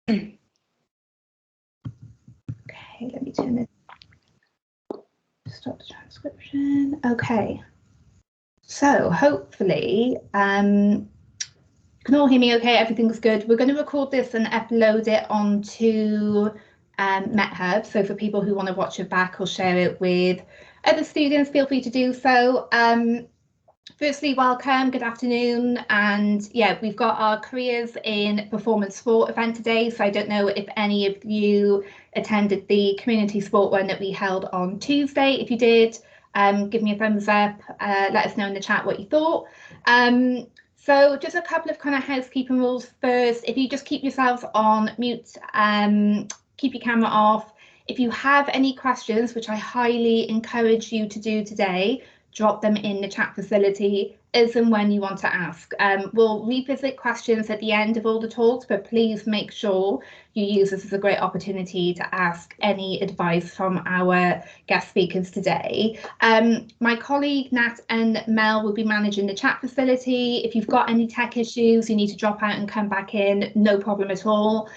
Okay, let me turn this. Stop the transcription. Okay. So hopefully, you can all hear me okay, everything's good. We're going to record this and upload it onto MetHub. So for people who want to watch it back or share it with other students, feel free to do so. Firstly, welcome, good afternoon. And yeah, we've got our Careers in Performance Sport event today. So I don't know if any of you attended the community sport one that we held on Tuesday. If you did, give me a thumbs up, let us know in the chat what you thought. So just a couple of kind of housekeeping rules first. If you just keep yourselves on mute, keep your camera off. If you have any questions, which I highly encourage you to do today, drop them in the chat facility as and when you want to ask. We'll revisit questions at the end of all the talks, but please make sure you use this as a great opportunity to ask any advice from our guest speakers today. My colleague Nat and Mel will be managing the chat facility. If you've got any tech issues, you need to drop out and come back in, no problem at all.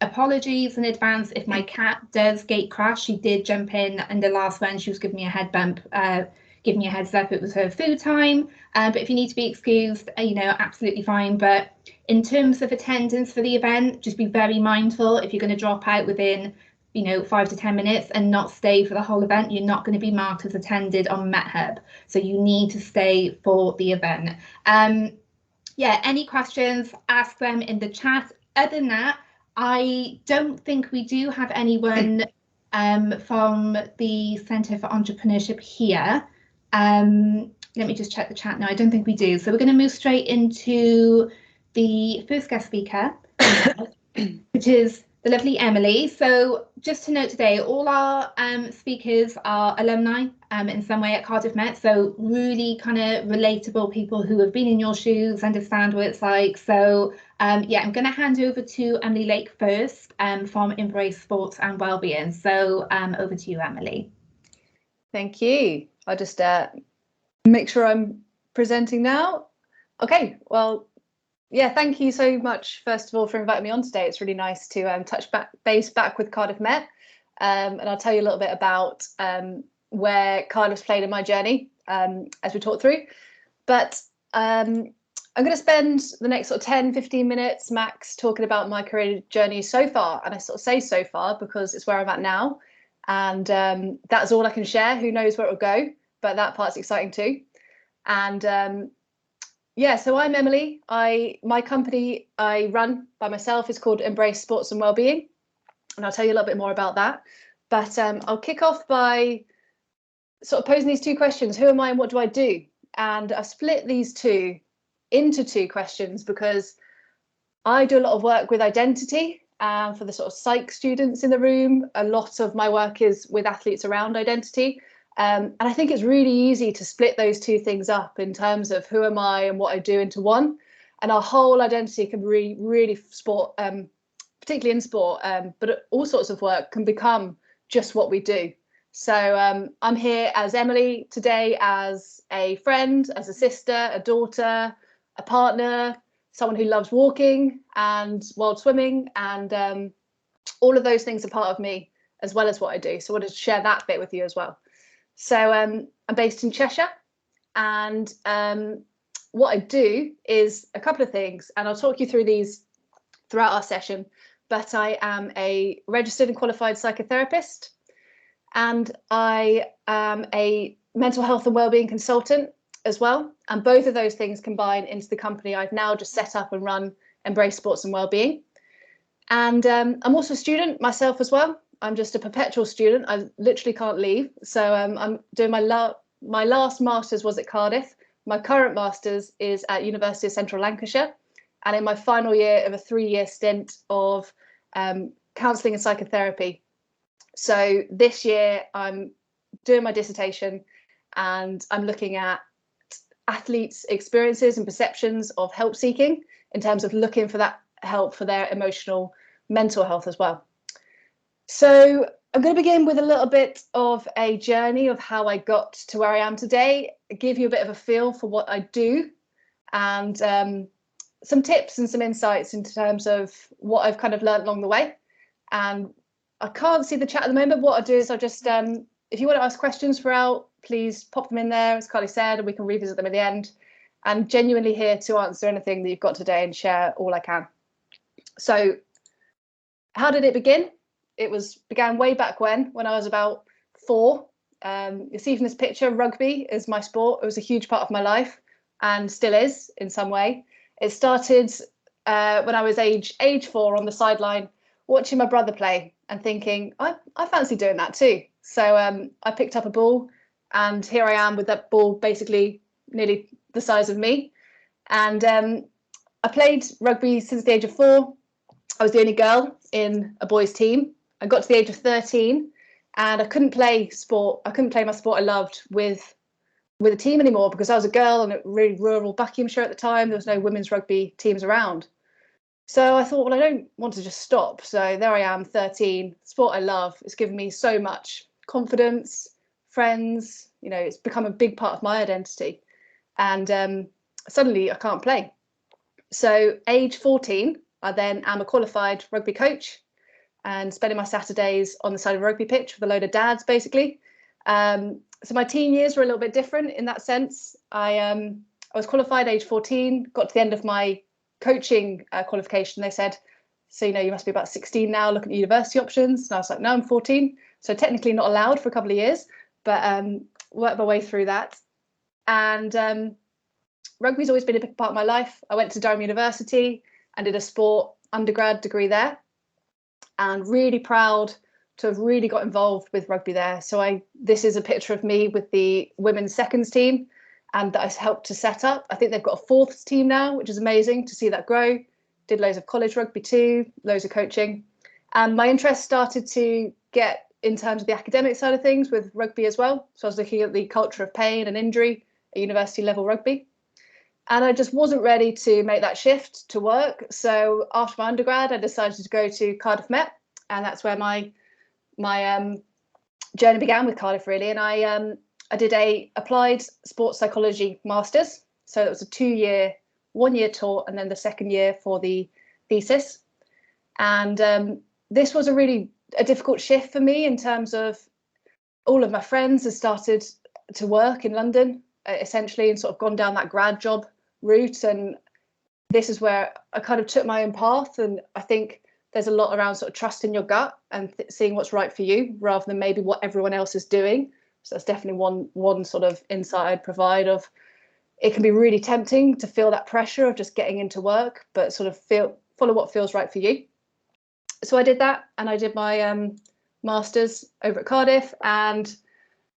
Apologies in advance if my cat does gate crash. She did jump in the last one. She was giving me a head bump, give me a heads up, it was her food time. But if you need to be excused, absolutely fine. But in terms of attendance for the event, just be very mindful. If you're going to drop out within 5 to 10 minutes and not stay for the whole event, you're not going to be marked as attended on MetHub. So you need to stay for the event. Yeah, any questions, ask them in the chat. Other than that, I don't think we do have anyone from the Centre for Entrepreneurship here. Let me just check the chat now. I don't think we do. So we're going to move straight into the first guest speaker, which is the lovely Emily. So just to note today, all our speakers are alumni in some way at Cardiff Met. So really kind of relatable people who have been in your shoes, understand what it's like. So yeah, I'm going to hand over to Emily Lake first from Embrace Sports and Wellbeing. So over to you, Emily. Thank you. I'll just make sure I'm presenting now. Okay, well, yeah, thank you so much, first of all, for inviting me on today. It's really nice to touch base back with Cardiff Met. And I'll tell you a little bit about where Cardiff's played in my journey as we talk through. But I'm going to spend the next sort of 10, 15 minutes max talking about my career journey so far. And I sort of say so far because it's where I'm at now. And that's all I can share. Who knows where it'll go, but that part's exciting too. And yeah, so I'm Emily. My company I run by myself is called Embrace Sports and Wellbeing, and I'll tell you a little bit more about that. But I'll kick off by sort of posing these two questions: who am I and what do I do? And I've split these two into two questions because I do a lot of work with identity. For the sort of psych students in the room, a lot of my work is with athletes around identity. And I think it's really easy to split those two things up in terms of who am I and what I do into one. And our whole identity can really sport, particularly in sport, but all sorts of work can become just what we do. So I'm here as Emily today, as a friend, as a sister, a daughter, a partner, someone who loves walking and wild swimming, and all of those things are part of me as well as what I do. So I wanted to share that bit with you as well. So I'm based in Cheshire, and what I do is a couple of things, and I'll talk you through these throughout our session. But I am a registered and qualified psychotherapist, and I am a mental health and wellbeing consultant as well. And both of those things combine into the company I've now just set up and run, Embrace Sports and Wellbeing. And I'm also a student myself as well. I'm just a perpetual student. I literally can't leave. So I'm doing my last master's was at Cardiff. My current master's is at University of Central Lancashire. And in my final year of a 3-year stint of counselling and psychotherapy. So this year I'm doing my dissertation, and I'm looking at athletes' experiences and perceptions of help seeking in terms of looking for that help for their emotional, mental health as well. So I'm going to begin with a little bit of a journey of how I got to where I am today, give you a bit of a feel for what I do, and some tips and some insights in terms of what I've kind of learned along the way. And I can't see the chat at the moment. What I'll do is I'll just, if you want to ask questions throughout, please pop them in there, as Carly said, and we can revisit them at the end. I'm genuinely here to answer anything that you've got today and share all I can. So how did it begin? It began way back when I was about 4. You see from this picture, rugby is my sport. It was a huge part of my life and still is in some way. It started when I was age 4 on the sideline, watching my brother play and thinking, I fancy doing that too. So I picked up a ball, and here I am with that ball basically nearly the size of me. And I played rugby since the age of 4. I was the only girl in a boys' team. I got to the age of 13 and I couldn't play sport. I couldn't play my sport I loved with a team anymore because I was a girl in a really rural Buckinghamshire at the time. There was no women's rugby teams around. So I thought, well, I don't want to just stop. So there I am, 13, sport I love. It's given me so much confidence, friends, you know, it's become a big part of my identity. And suddenly I can't play. So age 14, I then am a qualified rugby coach and spending my Saturdays on the side of a rugby pitch with a load of dads, basically. So my teen years were a little bit different in that sense. I was qualified age 14, got to the end of my coaching qualification. They said, so, you know, you must be about 16 now, looking at university options. And I was like, no, I'm 14. So technically not allowed for a couple of years, but worked my way through that. And rugby's always been a big part of my life. I went to Durham University and did a sport undergrad degree there, and really proud to have really got involved with rugby there. So this is a picture of me with the women's seconds team, and that I helped to set up. I think they've got a fourth team now, which is amazing to see that grow. Did loads of college rugby too, loads of coaching. And my interest started to get in terms of the academic side of things with rugby as well. So I was looking at the culture of pain and injury at university level rugby. And I just wasn't ready to make that shift to work. So after my undergrad, I decided to go to Cardiff Met, and that's where my journey began with Cardiff, really. And I did a applied sports psychology master's. So it was a 2-year, 1-year taught, and then the second year for the thesis. And this was a difficult shift for me in terms of all of my friends had started to work in London, essentially, and sort of gone down that grad job route. And this is where I kind of took my own path. And I think there's a lot around sort of trusting your gut and seeing what's right for you rather than maybe what everyone else is doing. So that's definitely one sort of insight I'd provide of, it can be really tempting to feel that pressure of just getting into work, but sort of follow what feels right for you. So I did that, and I did my master's over at Cardiff, and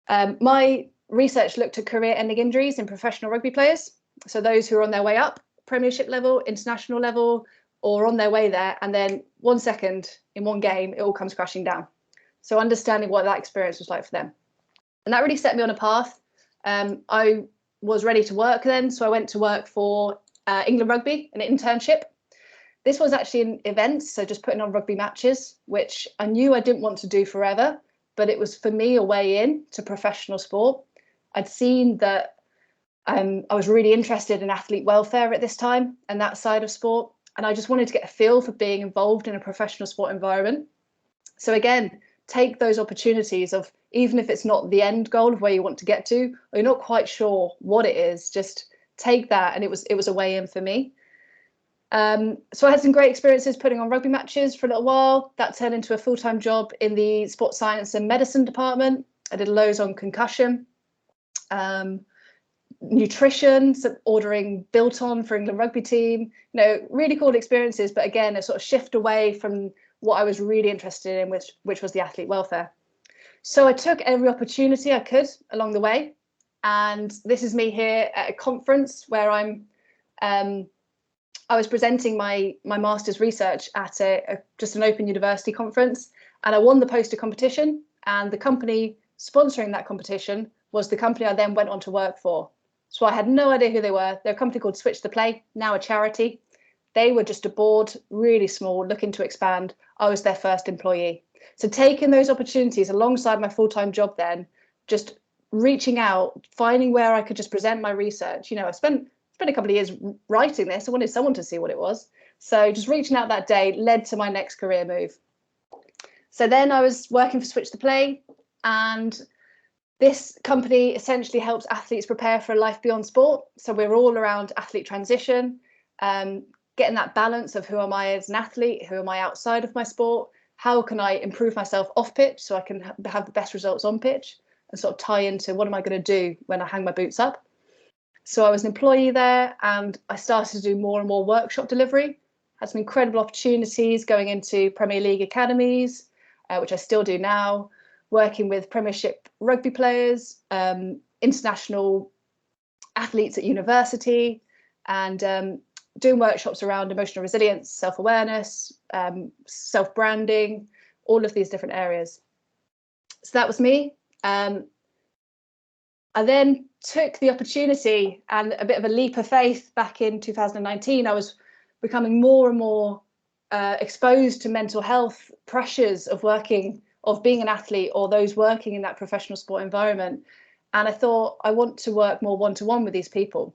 my research looked at career-ending injuries in professional rugby players. So those who are on their way up, Premiership level, international level, or on their way there, and then 1 second in one game, it all comes crashing down. So understanding what that experience was like for them. And that really set me on a path. I was ready to work then, so I went to work for England Rugby, an internship. This was actually in events, so just putting on rugby matches, which I knew I didn't want to do forever, but it was for me a way in to professional sport. I'd seen that I was really interested in athlete welfare at this time and that side of sport, and I just wanted to get a feel for being involved in a professional sport environment. So again, take those opportunities of, even if it's not the end goal of where you want to get to, or you're not quite sure what it is, just take that. And it was a way in for me. So I had some great experiences putting on rugby matches for a little while. That turned into a full-time job in the sports science and medicine department. I did loads on concussion, nutrition, so ordering Bilton for England rugby team, really cool experiences. But again, a sort of shift away from what I was really interested in, which was the athlete welfare. So I took every opportunity I could along the way. And this is me here at a conference where I was presenting my master's research at just an open university conference, and I won the poster competition, and the company sponsoring that competition was the company I then went on to work for. So I had no idea who they were. They're a company called Switch the Play, now a charity. They were just a board, really small, looking to expand. I was their first employee. So taking those opportunities alongside my full-time job then, just reaching out, finding where I could just present my research. I spent spent a couple of years writing this. I wanted someone to see what it was. So just reaching out that day led to my next career move. So then I was working for Switch the Play, and this company essentially helps athletes prepare for a life beyond sport. So we're all around athlete transition, getting that balance of who am I as an athlete, who am I outside of my sport, how can I improve myself off pitch so I can have the best results on pitch, and sort of tie into what am I going to do when I hang my boots up. So I was an employee there, and I started to do more and more workshop delivery. Had some incredible opportunities going into Premier League academies, which I still do now, working with Premiership rugby players, international athletes at university, and doing workshops around emotional resilience, self-awareness, self-branding, all of these different areas. So that was me. I then took the opportunity and a bit of a leap of faith back in 2019. I was becoming more and more exposed to mental health pressures of being an athlete or those working in that professional sport environment. And I thought, I want to work more one-to-one with these people.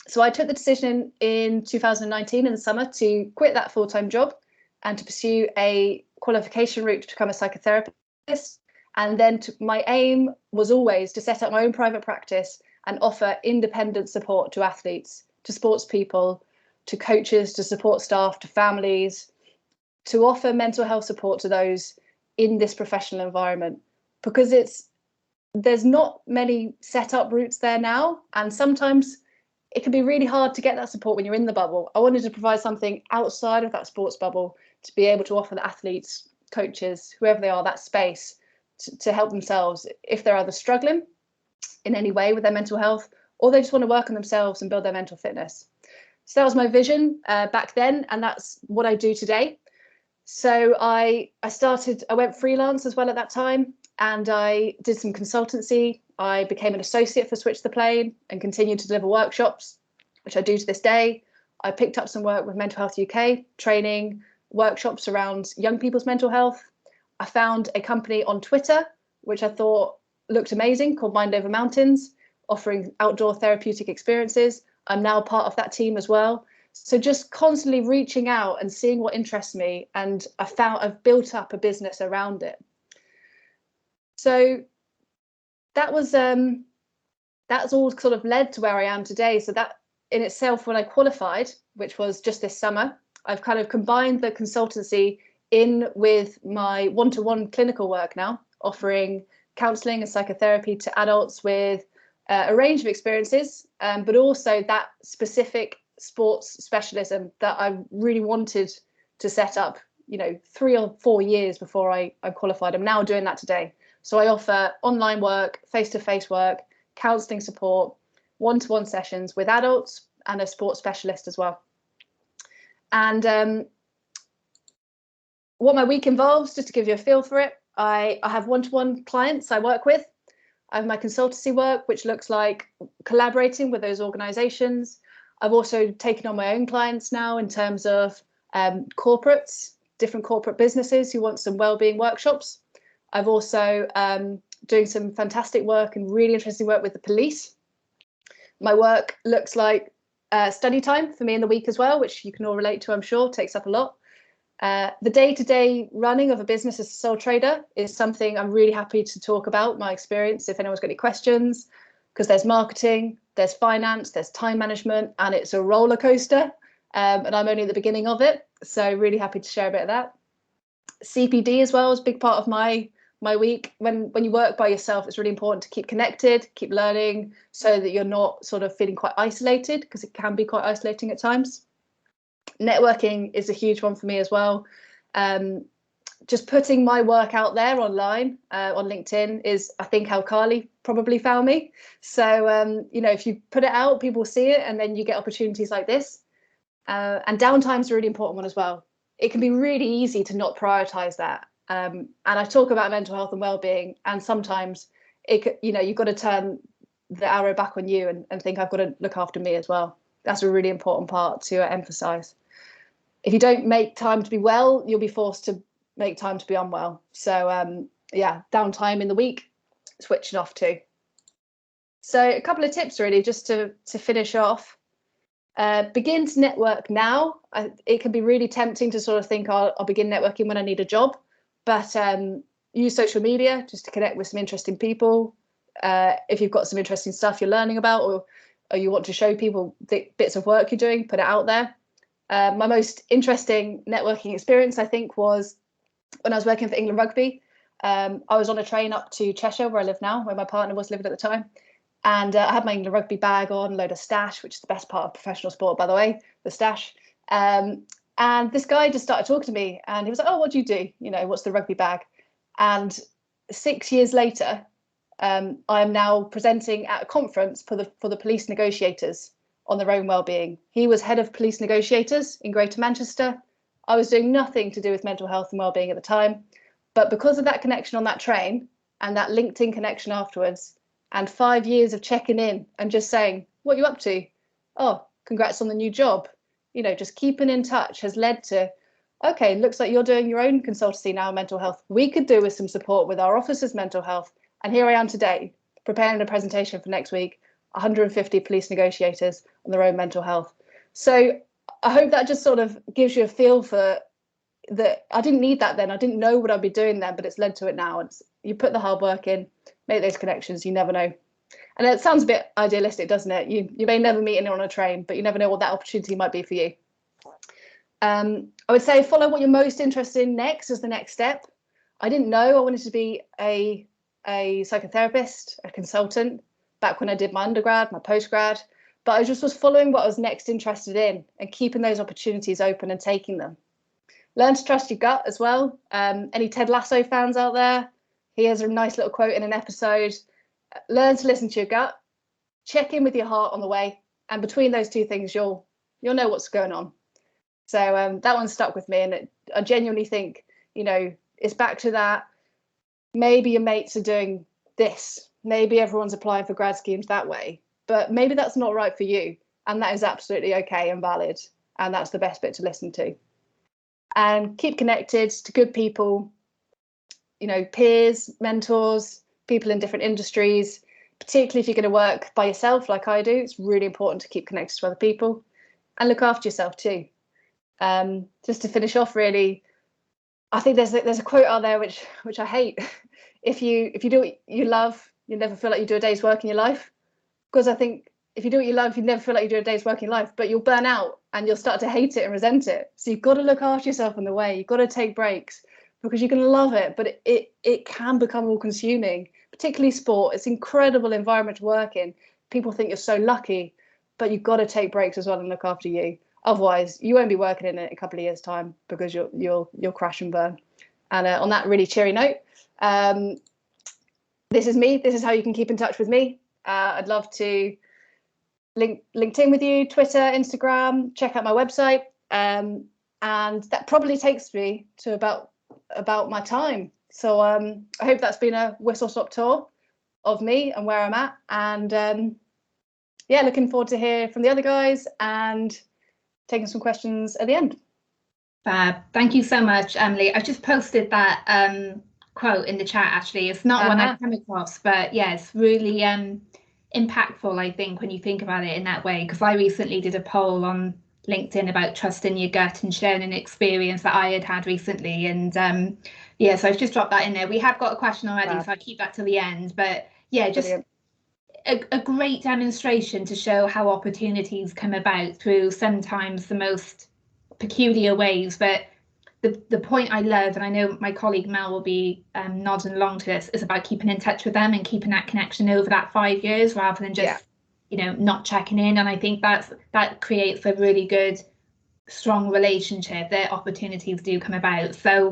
So I took the decision in 2019 in the summer to quit that full-time job and to pursue a qualification route to become a psychotherapist. And then my aim was always to set up my own private practice and offer independent support to athletes, to sports people, to coaches, to support staff, to families, to offer mental health support to those in this professional environment, because there's not many set up routes there now, and sometimes it can be really hard to get that support when you're in the bubble. I wanted to provide something outside of that sports bubble to be able to offer the athletes, coaches, whoever they are, that space to help themselves if they're either struggling in any way with their mental health, or they just want to work on themselves and build their mental fitness. So that was my vision back then, and that's what I do today. So I went freelance as well at that time, and I did some consultancy. I became an associate for Switch the Play and continued to deliver workshops, which I do to this day. I picked up some work with Mental Health UK, training workshops around young people's mental health. I found a company on Twitter, which I thought looked amazing, called Mind Over Mountains, offering outdoor therapeutic experiences. I'm now part of that team as well. So just constantly reaching out and seeing what interests me, and I've built up a business around it. So that's all sort of led to where I am today. So that in itself, when I qualified, which was just this summer, I've kind of combined the consultancy in with my one-to-one clinical work now, offering counselling and psychotherapy to adults with a range of experiences, but also that specific sports specialism that I really wanted to set up, 3 or 4 years before I qualified. I'm now doing that today. So I offer online work, face-to-face work, counselling support, one-to-one sessions with adults, and a sports specialist as well. And what my week involves, just to give you a feel for it, I have one-to-one clients I work with. I have my consultancy work, which looks like collaborating with those organisations. I've also taken on my own clients now in terms of corporates, different corporate businesses who want some wellbeing workshops. I've also doing some fantastic work and really interesting work with the police. My work looks like study time for me in the week as well, which you can all relate to, I'm sure, takes up a lot. The day-to-day running of a business as a sole trader is something I'm really happy to talk about, my experience, if anyone's got any questions, because there's marketing, there's finance, there's time management, and it's a roller coaster, and I'm only at the beginning of it, so really happy to share a bit of that. CPD as well is a big part of my week. When you work by yourself, it's really important to keep connected, keep learning, so that you're not sort of feeling quite isolated, because it can be quite isolating at times. Networking is a huge one for me as well. Just putting my work out there online on LinkedIn is, I think, how Carly probably found me. So, if you put it out, people see it, and then you get opportunities like this. And downtime is a really important one as well. It can be really easy to not prioritize that. And I talk about mental health and well-being, and sometimes you've got to turn the arrow back on you and think, I've got to look after me as well. That's a really important part to emphasize. If you don't make time to be well, you'll be forced to make time to be unwell. So downtime in the week, switching off too. So a couple of tips really, just to finish off. Begin to network now. It can be really tempting to sort of think I'll begin networking when I need a job, but use social media just to connect with some interesting people. If you've got some interesting stuff you're learning about, or you want to show people the bits of work you're doing, put it out there. My most interesting networking experience, I think, was when I was working for England Rugby. I was on a train up to Cheshire, where I live now, where my partner was living at the time. And I had my England Rugby bag on, load of stash, which is the best part of professional sport, by the way, the stash. And this guy just started talking to me, and he was like, "Oh, what do you do? You know, what's the rugby bag?" And 6 years later, I am now presenting at a conference for the police negotiators on their own well-being. He was head of police negotiators in Greater Manchester. I was doing nothing to do with mental health and well-being at the time, but because of that connection on that train and that LinkedIn connection afterwards, and 5 years of checking in and just saying, "What are you up to? Oh, congrats on the new job." You know, just keeping in touch has led to, okay, looks like you're doing your own consultancy now, mental health. We could do with some support with our officers' mental health. And here I am today, preparing a presentation for next week, 150 police negotiators on their own mental health. So I hope that just sort of gives you a feel for that. I didn't need that then. I didn't know what I'd be doing then, but it's led to it now. You put the hard work in, make those connections, you never know. And it sounds a bit idealistic, doesn't it? You may never meet anyone on a train, but you never know what that opportunity might be for you. I would say follow what you're most interested in next as the next step. I didn't know I wanted to be a psychotherapist, a consultant, back when I did my undergrad, my postgrad, but I just was following what I was next interested in and keeping those opportunities open and taking them. Learn to trust your gut as well. Any Ted Lasso fans out there? He has a nice little quote in an episode. Learn to listen to your gut, check in with your heart on the way, and between those two things, you'll know what's going on. So that one stuck with me, and I genuinely think, you know, it's back to that. Maybe your mates are doing this. Maybe everyone's applying for grad schemes that way, but maybe that's not right for you, and that is absolutely okay and valid, and that's the best bit to listen to. And keep connected to good people, you know, peers, mentors, people in different industries, particularly if you're going to work by yourself like I do. It's really important to keep connected to other people and look after yourself too. Just to finish off, really, I think there's a quote out there which I hate. If you do what you love, you never feel like you do a day's work in your life. Because I think if you do what you love, you never feel like you do a day's work in your life, but you'll burn out and you'll start to hate it and resent it. So you've got to look after yourself on the way. You've got to take breaks, because you're going to love it, but it can become all consuming, particularly sport. It's an incredible environment to work in. People think you're so lucky, but you've got to take breaks as well and look after you. Otherwise, you won't be working in it in a couple of years' time, because you'll crash and burn. And on that really cheery note, this is me. This is how you can keep in touch with me. I'd love to link in with you, Twitter, Instagram, check out my website. And that probably takes me to about my time. So I hope that's been a whistle-stop tour of me and where I'm at. And yeah, looking forward to hear from the other guys and taking some questions at the end. Fab. Thank you so much, Emily. I just posted that quote in the chat, actually. It's not one I've come across, but yeah, it's really impactful, I think, when you think about it in that way, because I recently did a poll on LinkedIn about trusting your gut and sharing an experience that I had recently. And yeah, so I've just dropped that in there. We have got a question already, so I'll keep that to the end. But yeah, just a great demonstration to show how opportunities come about through sometimes the most peculiar ways. But the point I love, and I know my colleague Mel will be nodding along to this, is about keeping in touch with them and keeping that connection over that 5 years, rather than just you know, not checking in. And I think that creates a really good, strong relationship. Their opportunities do come about. So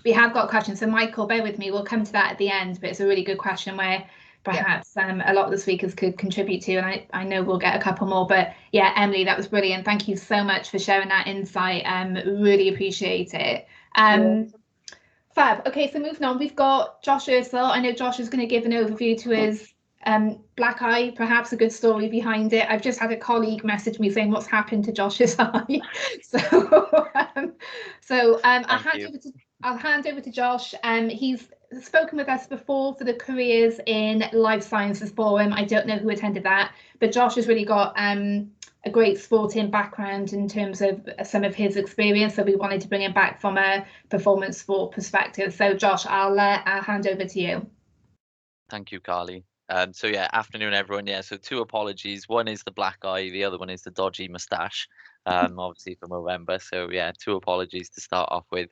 we have got questions. So Michael, bear with me, we'll come to that at the end, but it's a really good question where perhaps a lot of the speakers could contribute to, and I know we'll get a couple more. But yeah, Emily, that was brilliant. Thank you so much for sharing that insight. Really appreciate it. Fab. Okay, so moving on, we've got Josh Ursel. I know Josh is going to give an overview to his black eye, perhaps a good story behind it. I've just had a colleague message me saying what's happened to Josh's eye. So I'll hand over to Josh. He's spoken with us before for the Careers in Life Sciences Forum. I don't know who attended that, but Josh has really got a great sporting background in terms of some of his experience, so we wanted to bring him back from a performance sport perspective. So Josh, I'll hand over to you. Thank you, Carly. So yeah, afternoon everyone. Yeah, so two apologies. One is the black eye, the other one is the dodgy moustache. Obviously for November. So yeah, two apologies to start off with.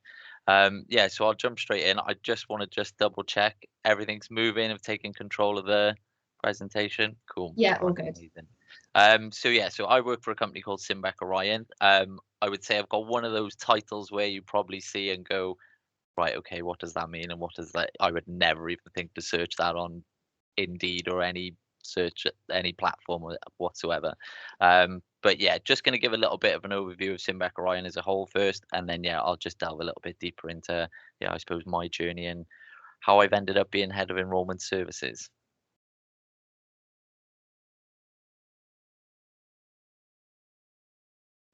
Yeah, so I'll jump straight in. I just want to double check everything's moving. I've taken control of the presentation. Cool. Yeah, all good. Amazing. So yeah, so I work for a company called Simbec Orion. I would say I've got one of those titles where you probably see and go, right, okay, what does that mean? And what does that, I would never even think to search that on Indeed or any search any platform whatsoever. But yeah, just going to give a little bit of an overview of Simbec Orion as a whole first, and then yeah, I'll just delve a little bit deeper into I suppose my journey and how I've ended up being head of enrollment services.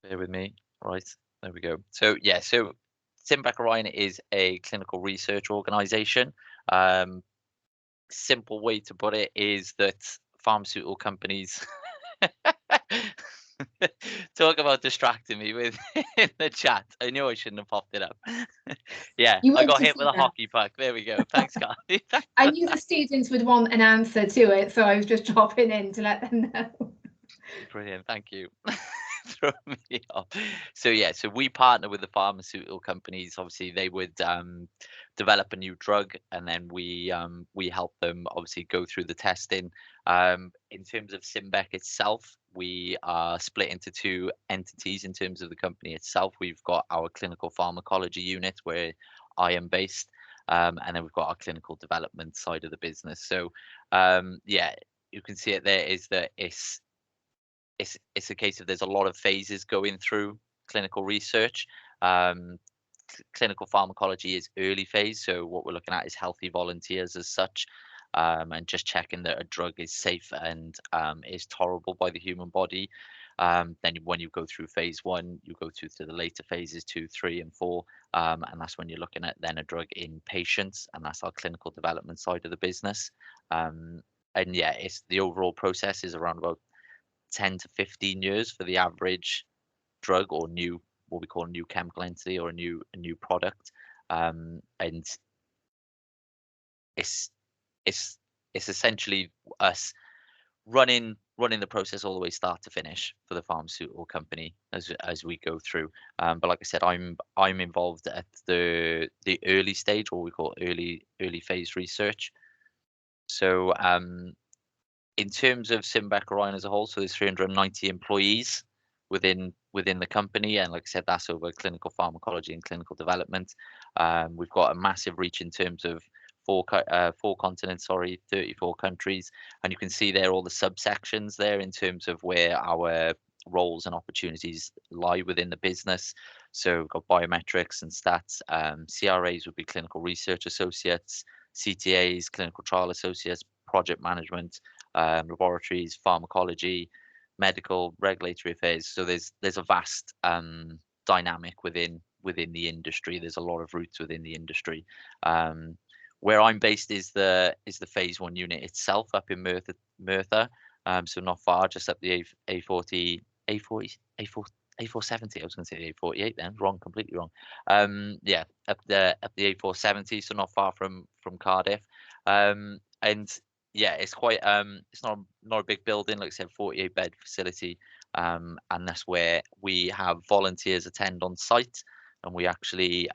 Bear with me. Right, there we go. So yeah, so Simbec Orion is a clinical research organization. Simple way to put it is that pharmaceutical companies talk about distracting me with in the chat. I knew I shouldn't have popped it up. Yeah, I got hit with a hockey puck. There we go. Thanks, Carly. I knew the students would want an answer to it, so I was just dropping in to let them know. Brilliant, thank you. Throw me off. So yeah, so we partner with the pharmaceutical companies. Obviously, they would develop a new drug, and then we help them obviously go through the testing. In terms of Simbec itself, we are split into two entities. In terms of the company itself, we've got our clinical pharmacology unit where I am based, and then we've got our clinical development side of the business. So yeah, you can see it there is that it's a case of there's a lot of phases going through clinical research. Clinical pharmacology is early phase, so what we're looking at is healthy volunteers as such, and just checking that a drug is safe and is tolerable by the human body. Then when you go through phase 1, you go through to the later phases 2, 3, and 4, and that's when you're looking at then a drug in patients, and that's our clinical development side of the business. And yeah, it's the overall process is around about 10 to 15 years for the average drug or new, what we call a new chemical entity or a new product. And it's essentially us running the process all the way start to finish for the pharmaceutical company as we go through. But like I said, I'm involved at the early stage, or we call early phase research. So in terms of Simbec Orion as a whole, so there's 390 employees within the company, and like I said, that's over clinical pharmacology and clinical development. We've got a massive reach in terms of four continents, 34 countries, and you can see there all the subsections there in terms of where our roles and opportunities lie within the business. So we've got biometrics and stats. CRAs would be clinical research associates, CTAs, clinical trial associates, project management, laboratories, pharmacology, medical, regulatory affairs. So there's a vast dynamic within the industry. There's a lot of roots within the industry. Where I'm based is the phase 1 unit itself up in Merthyr. So not far, just up the A470. I was going to say the A48 then, completely wrong. Yeah, up the A470, so not far from Cardiff. And yeah, it's quite it's not a big building, like I said, 48 bed facility, and that's where we have volunteers attend on site, and we actually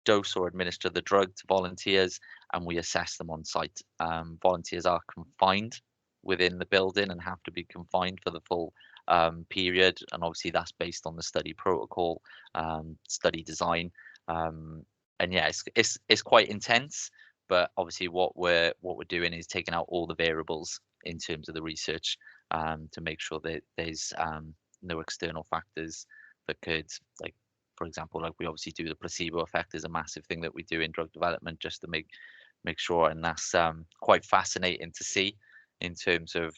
dose or administer the drug to volunteers, and we assess them on site. Volunteers are confined within the building and have to be confined for the full period, and obviously that's based on the study protocol, study design, and yeah, it's quite intense. But obviously, what we're doing is taking out all the variables in terms of the research, to make sure that there's no external factors that could, like, for example, like we obviously do the placebo effect is a massive thing that we do in drug development just to make sure, and that's quite fascinating to see in terms of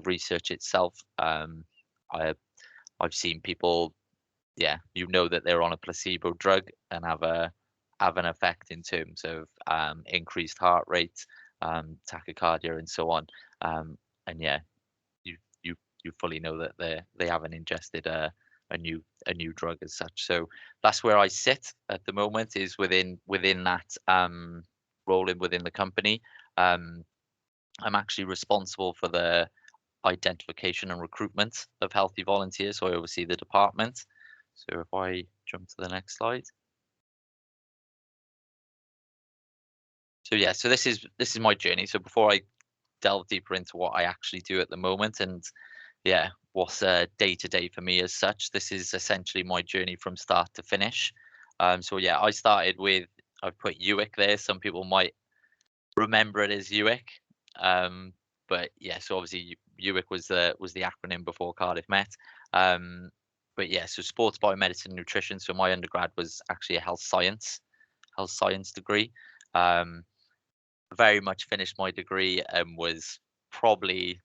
research itself. I've seen people, yeah, that they're on a placebo drug and have an effect in terms of increased heart rate, tachycardia, and so on. And yeah, you you fully know that they haven't ingested a new drug as such. So that's where I sit at the moment, is within that role within the company. I'm actually responsible for the identification and recruitment of healthy volunteers, so I oversee the department. So if I jump to the next slide. So yeah, so this is my journey. So before I delve deeper into what I actually do at the moment, and yeah, what's day to day for me as such, this is essentially my journey from start to finish. So yeah, I started with, I've put UIC there. Some people might remember it as UIC, but yeah, so obviously UIC was the acronym before Cardiff Met. But yeah, so sports biomedicine and nutrition. So my undergrad was actually a health science degree. Very much finished my degree and was probably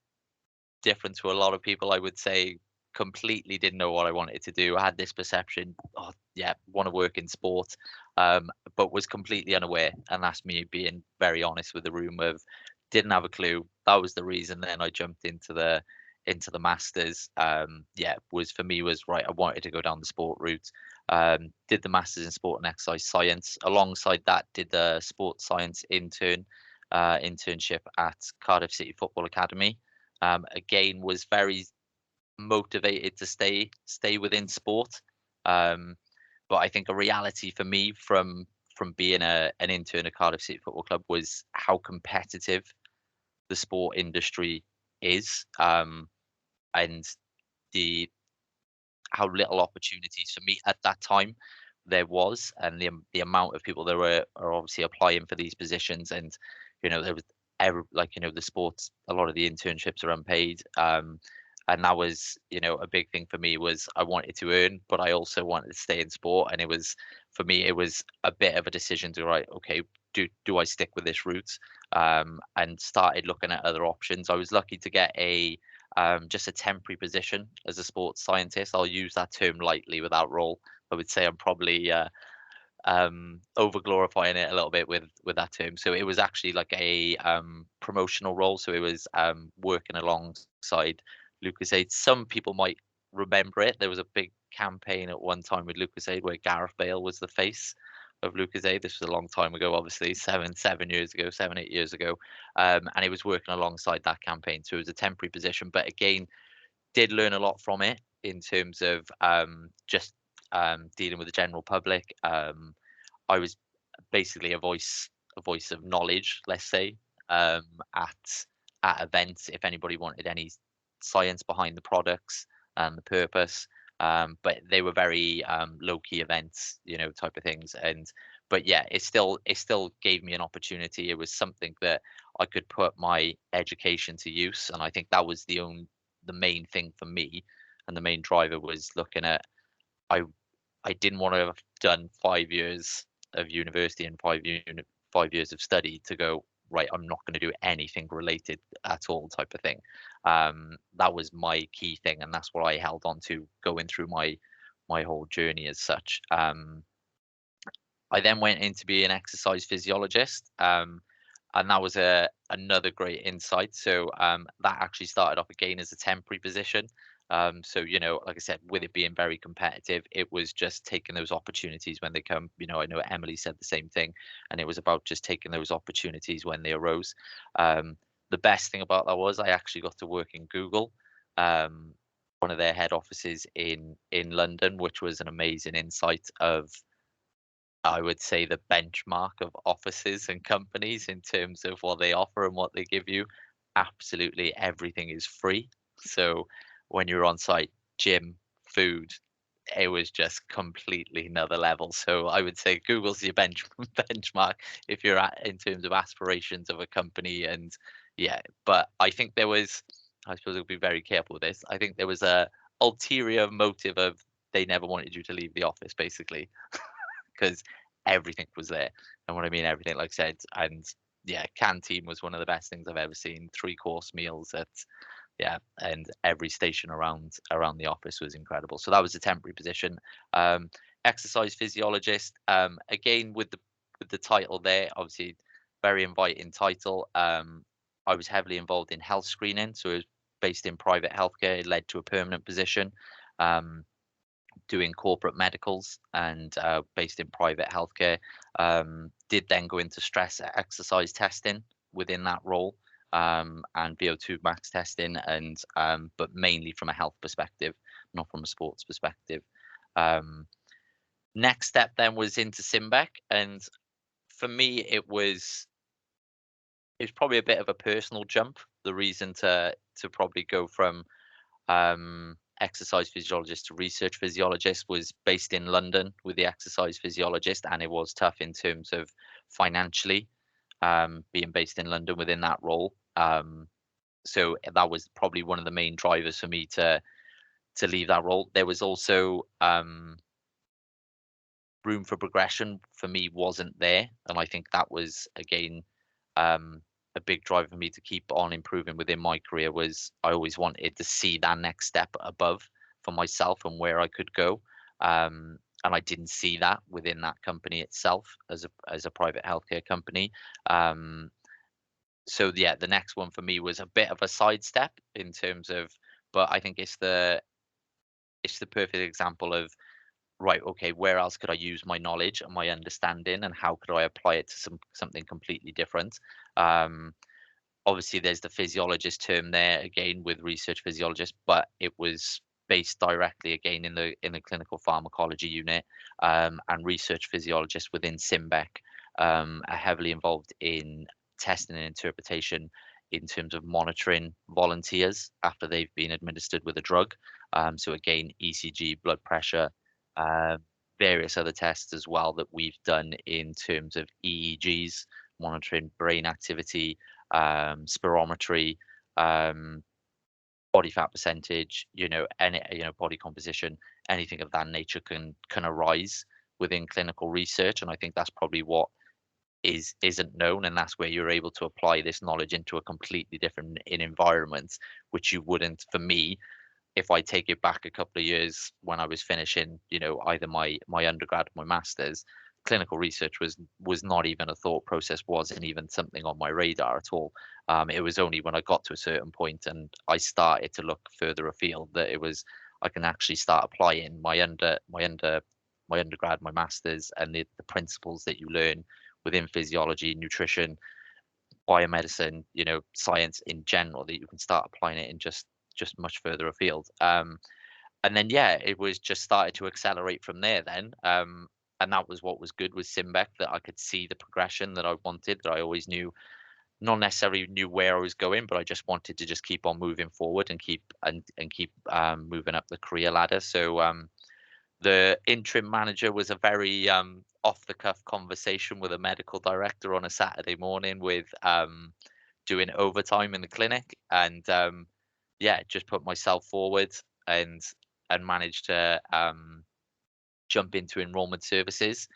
different to a lot of people, I would say. Completely didn't know what I wanted to do. I had this perception, oh yeah, want to work in sport, but was completely unaware. And that's me being very honest with the room, of didn't have a clue. That was the reason then I jumped into the masters. Yeah, was for me was right. I wanted to go down the sport route. Did the masters in sport and exercise science. Alongside that, did the sports science internship at Cardiff City Football Academy. Again, was very motivated to stay within sport. But I think a reality for me from being an intern at Cardiff City Football Club was how competitive the sport industry is, and the how little opportunities for me at that time there was, and the amount of people that are obviously applying for these positions. And there was like the sports, a lot of the internships are unpaid, and that was a big thing for me. Was I wanted to earn, but I also wanted to stay in sport. And it was, for me, it was a bit of a decision to, right, okay, do I stick with this route, and started looking at other options. I was lucky to get just a temporary position as a sports scientist. I'll use that term lightly with that role. I would say I'm probably over glorifying it a little bit with that term. So it was actually like a promotional role. So it was working alongside Lucozade. Some people might remember it. There was a big campaign at one time with Lucozade where Gareth Bale was the face of Lucozade. This was a long time ago, obviously 7 years ago, 8 years ago, and it was working alongside that campaign. So it was a temporary position, but again, did learn a lot from it in terms of just dealing with the general public. I was basically a voice of knowledge, let's say, at events if anybody wanted any science behind the products and the purpose. But they were very low key events, type of things. But yeah, it still gave me an opportunity. It was something that I could put my education to use, and I think that was the main thing for me, and the main driver was looking at, I didn't want to have done 5 years of university and 5 years of study to go, right, I'm not going to do anything related at all, type of thing. That was my key thing, and that's what I held on to going through my whole journey as such. I then went in to be an exercise physiologist, and that was another great insight. So that actually started off again as a temporary position. So like I said, with it being very competitive, it was just taking those opportunities when they come. I know Emily said the same thing, and it was about just taking those opportunities when they arose. The best thing about that was I actually got to work in Google, one of their head offices in London, which was an amazing insight of, I would say, the benchmark of offices and companies in terms of what they offer and what they give you. Absolutely everything is free. So when you're on site, gym, food, it was just completely another level. So I would say Google's your benchmark if you're in terms of aspirations of a company. And yeah, but I think I suppose I'll be very careful with this. I think there was a ulterior motive of, they never wanted you to leave the office, basically, because everything was there. And what I mean, everything, like I said, and yeah, canteen was one of the best things I've ever seen. 3-course meals and every station around the office was incredible. So that was a temporary position. Exercise physiologist, again with the title there, obviously very inviting title. I was heavily involved in health screening, so it was based in private healthcare. It led to a permanent position, doing corporate medicals and based in private healthcare. Did then go into stress exercise testing within that role, and VO2 max testing, and but mainly from a health perspective, not from a sports perspective. Next step then was into Simbec, and for me it was probably a bit of a personal jump. The reason to probably go from exercise physiologist to research physiologist was based in London with the exercise physiologist, and it was tough in terms of financially, being based in London within that role. So that was probably one of the main drivers for me to leave that role. There was also room for progression for me wasn't there, and I think that was again a big driver for me to keep on improving within my career. Was I always wanted to see that next step above for myself and where I could go, and I didn't see that within that company itself as a private healthcare company. So yeah, the next one for me was a bit of a sidestep in terms of, but I think it's the perfect example of, right, okay, where else could I use my knowledge and my understanding, and how could I apply it to something completely different? Obviously, there's the physiologist term there again with research physiologist, but it was based directly again in the clinical pharmacology unit, and research physiologists within Simbec are heavily involved in testing and interpretation in terms of monitoring volunteers after they've been administered with a drug. So again, ECG, blood pressure, various other tests as well that we've done in terms of EEGs, monitoring brain activity, spirometry, body fat percentage, any, body composition, anything of that nature can arise within clinical research. And I think that's probably what isn't known, and that's where you're able to apply this knowledge into a completely different environment, which you wouldn't, for me, if I take it back a couple of years when I was finishing, either my undergrad or my master's. Clinical research was not even a thought process, wasn't even something on my radar at all. It was only when I got to a certain point and I started to look further afield that I can actually start applying my undergrad, my master's, and the principles that you learn within physiology, nutrition, biomedicine, science in general, that you can start applying it in just much further afield. And then it was just started to accelerate from there then. And that was what was good with Simbec, that I could see the progression that I wanted, that I always knew, not necessarily knew where I was going, but I just wanted to just keep on moving forward and keep moving up the career ladder. So the interim manager was a very off the cuff conversation with a medical director on a Saturday morning with doing overtime in the clinic, and just put myself forward and managed to jump into enrollment services,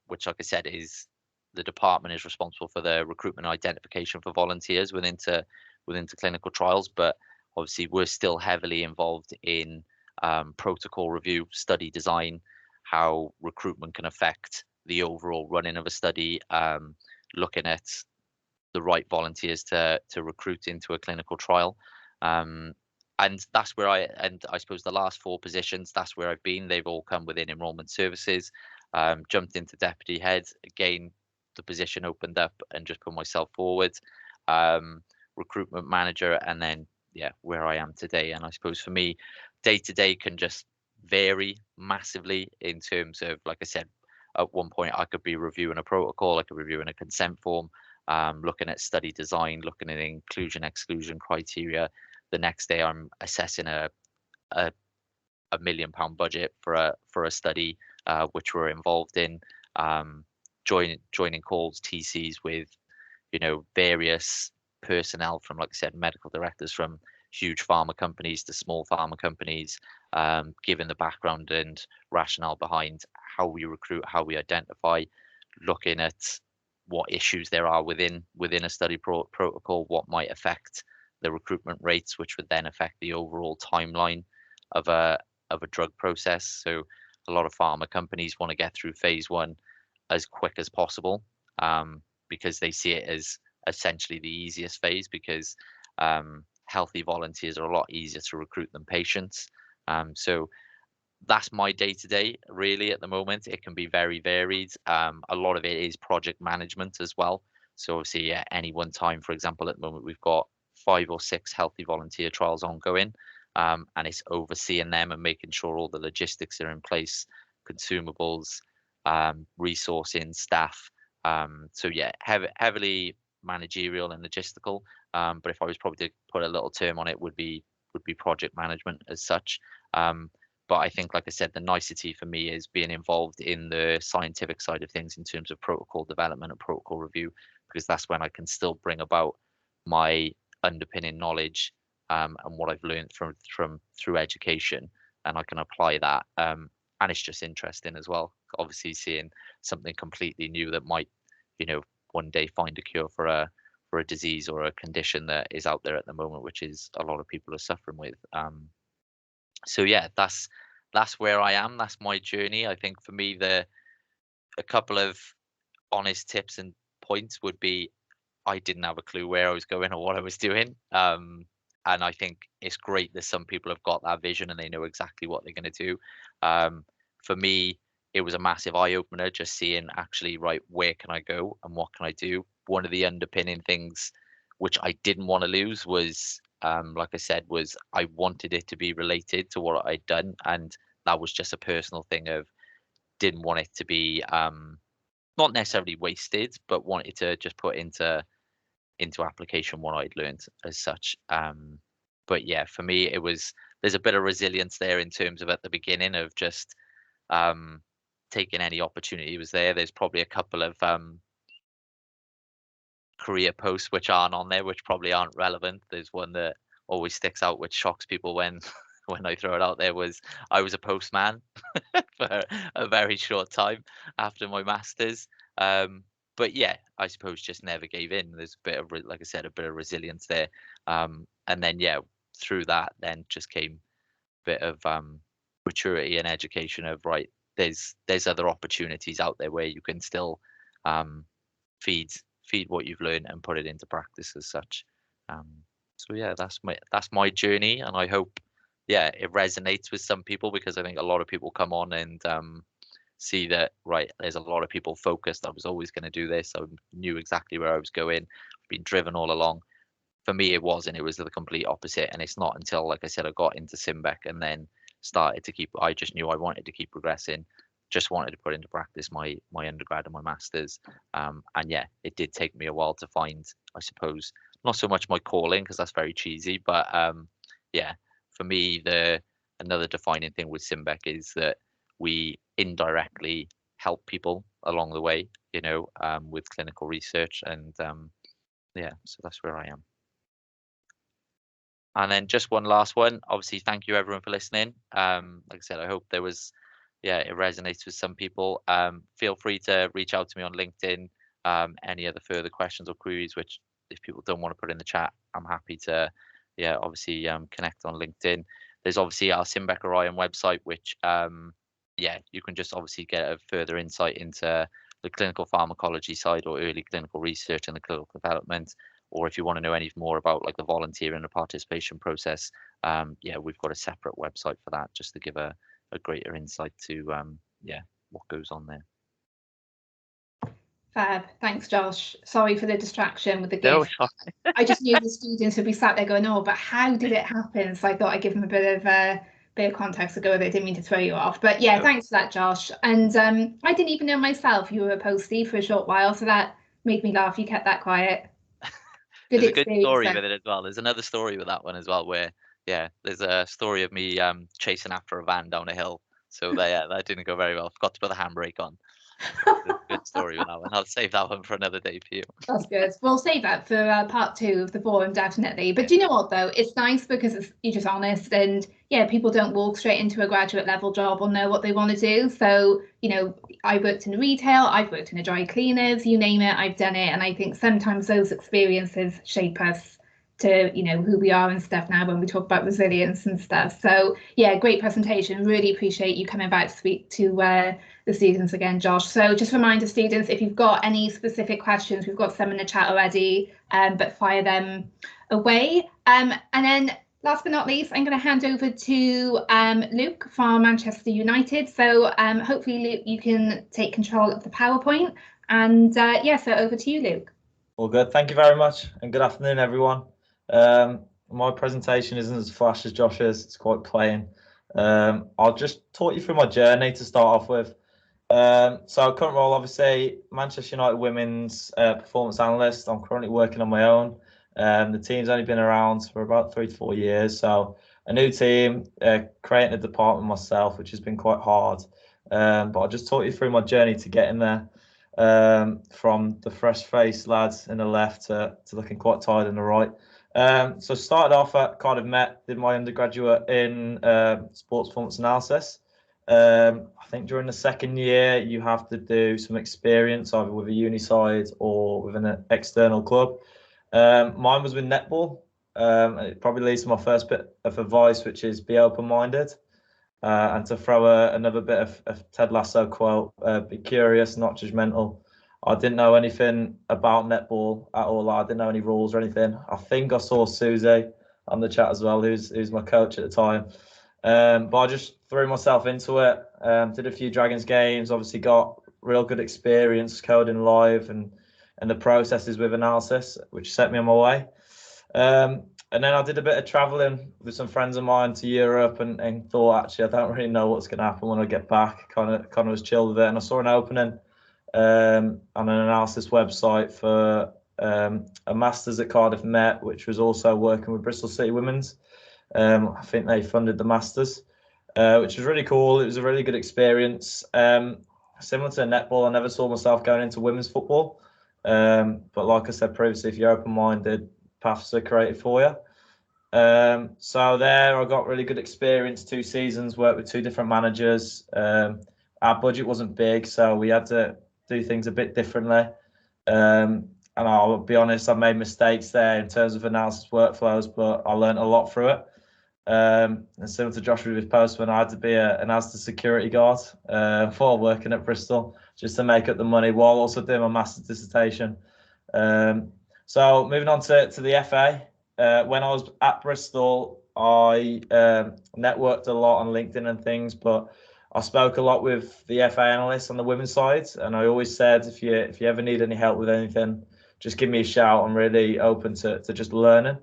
which, like I said, is the department is responsible for the recruitment and identification for volunteers within clinical trials. But obviously, we're still heavily involved in protocol review, study design, how recruitment can affect the overall running of a study, looking at the right volunteers to recruit into a clinical trial. And that's where I suppose the last 4 positions, that's where I've been. They've all come within enrollment services. Jumped into deputy head. Again, the position opened up and just put myself forward. Recruitment manager, and then where I am today. And I suppose for me, day to day can just vary massively in terms of, like I said, at one point I could be reviewing a protocol, I could be reviewing a consent form, looking at study design, looking at inclusion exclusion criteria. The next day I'm assessing a £1 million budget for a study which we're involved in, joining calls, TCs with various personnel from, like I said, medical directors from huge pharma companies to small pharma companies, given the background and rationale behind how we recruit, how we identify, looking at what issues there are within a study protocol, what might affect the recruitment rates, which would then affect the overall timeline of a drug process. So a lot of pharma companies want to get through phase 1 as quick as possible, because they see it as essentially the easiest phase, because healthy volunteers are a lot easier to recruit than patients. So that's my day-to-day really at the moment. It can be very varied. A lot of it is project management as well. So obviously at any one time, for example, at the moment we've got 5 or 6 healthy volunteer trials ongoing, and it's overseeing them and making sure all the logistics are in place, consumables, resourcing, staff. So yeah, heavily managerial and logistical. But if I was probably to put a little term on it, would be project management as such. But I think, like I said, the nicety for me is being involved in the scientific side of things in terms of protocol development and protocol review, because that's when I can still bring about my underpinning knowledge, and what I've learned through education, and I can apply that. And it's just interesting as well. Obviously, seeing something completely new that might, one day find a cure for a disease or a condition that is out there at the moment, which is a lot of people are suffering with. So yeah, that's where I am. That's my journey. I think for me, a couple of honest tips and points would be, I didn't have a clue where I was going or what I was doing. And I think it's great that some people have got that vision and they know exactly what they're going to do. For me, it was a massive eye opener just seeing actually, right, where can I go and what can I do? One of the underpinning things which I didn't want to lose was, like I said, was I wanted it to be related to what I'd done. And that was just a personal thing of didn't want it to be not necessarily wasted, but wanted to just put into application what I'd learned as such. But yeah, for me, there's a bit of resilience there in terms of at the beginning of just taking any opportunity was there. There's probably a couple of career posts which aren't on there, which probably aren't relevant. There's one that always sticks out, which shocks people when I throw it out there, was I was a postman for a very short time after my master's. But yeah, I suppose just never gave in. There's a bit of, like I said, a bit of resilience there. And then yeah, through that then just came a bit of maturity and education of, right, there's other opportunities out there where you can still feed what you've learned and put it into practice as such. So yeah, that's my journey, and I hope it resonates with some people, because I think a lot of people come on and see that, right, there's a lot of people focused. I was always going to do this. I knew exactly where I was going. I've been driven all along. For me, it wasn't. It was the complete opposite. And it's not until, like I said, I got into Simbec and then started to I just knew I wanted to keep progressing. Just wanted to put into practice my undergrad and my master's. And yeah, it did take me a while to find, I suppose, not so much my calling, because that's very cheesy, but yeah, for me, another defining thing with Simbec is that we indirectly help people along the way, with clinical research, and yeah, so that's where I am. And then just one last one. Obviously, thank you everyone for listening. Like I said, I hope it resonates with some people. Feel free to reach out to me on LinkedIn. Any other further questions or queries, which if people don't want to put in the chat, I'm happy to, obviously connect on LinkedIn. There's obviously our Simbec Orion website, which you can just obviously get a further insight into the clinical pharmacology side or early clinical research and the clinical development. Or if you want to know any more about like the volunteer and the participation process, we've got a separate website for that, just to give a greater insight to what goes on there. Fab. Thanks, Josh. Sorry for the distraction with the gift. No, I just knew the students would be sat there going, "Oh, but how did it happen?" So I thought I'd give them a bit of context to go with it. I didn't mean to throw you off, but yeah, thanks for that, Josh. And I didn't even know myself you were a postie for a short while, so that made me laugh. You kept that quiet. There's a good story with it as well. There's another story with that one as well, where there's a story of me chasing after a van down a hill. So that didn't go very well. Forgot to put the handbrake on. Good story with that one. I'll save that one for another day for you. That's good. We'll save that for part 2 of the forum, definitely. But do you know what, though? It's nice because you're just honest, and people don't walk straight into a graduate level job or know what they want to do. So, I worked in retail, I've worked in a dry cleaners, you name it, I've done it. And I think sometimes those experiences shape us to who we are and stuff now when we talk about resilience and stuff. So great presentation. Really appreciate you coming back to speak to the students again, Josh. So just a reminder, students, if you've got any specific questions, we've got some in the chat already, but fire them away. And then last but not least, I'm going to hand over to Luke from Manchester United. So hopefully, Luke, you can take control of the PowerPoint. And yeah, so over to you, Luke. All good. Thank you very much, and good afternoon, everyone. My presentation isn't as flash as Josh's. It's quite plain. I'll just talk you through my journey to start off with. So current role, obviously, Manchester United women's performance analyst. I'm currently working on my own. The team's only been around for about 3 to 4 years, so a new team, creating a department myself, which has been quite hard. But I'll just talk you through my journey to getting there. From the fresh-faced lads in the left to looking quite tired in the right. So started off at Cardiff Met, did my undergraduate in sports performance analysis. I think during the second year you have to do some experience either with a uni side or with an external club. Mine was with netball. It probably leads to my first bit of advice, which is be open-minded. And to throw another bit of Ted Lasso quote, be curious, not judgmental. I didn't know anything about netball at all. I didn't know any rules or anything. I think I saw Susie on the chat as well, who's my coach at the time. But I just threw myself into it. Did a few Dragons games, obviously got real good experience coding live and the processes with analysis, which set me on my way. And then I did a bit of traveling with some friends of mine to Europe and thought, actually, I don't really know what's going to happen when I get back. Kind of was chilled with it. And I saw an opening on an analysis website for a master's at Cardiff Met, which was also working with Bristol City Women's. I think they funded the masters, which was really cool. It was a really good experience. Similar to netball, I never saw myself going into women's football. But like I said previously, if you're open-minded, paths are created for you. So there I got really good experience, 2 seasons, worked with 2 different managers. Our budget wasn't big, so we had to do things a bit differently. And I'll be honest, I made mistakes there in terms of analysis workflows, but I learned a lot through it. And similar to Josh with his postman, I had to be an Asda security guard while working at Bristol, just to make up the money while also doing my master's dissertation. So moving on to the FA, when I was at Bristol, I networked a lot on LinkedIn and things, but I spoke a lot with the FA analysts on the women's side, and I always said, if you ever need any help with anything, just give me a shout. I'm really open to just learning.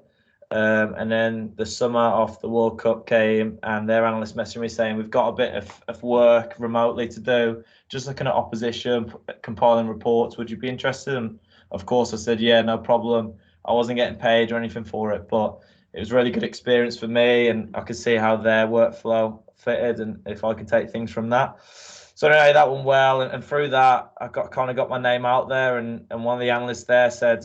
And then the summer of the World Cup came, and their analyst messaged me saying, we've got a bit of work remotely to do, just looking at opposition, compiling reports. Would you be interested? And of course, I said, yeah, no problem. I wasn't getting paid or anything for it, but it was a really good experience for me, and I could see how their workflow fitted and if I could take things from that. So anyway, that went well, and through that, I got my name out there, and one of the analysts there said,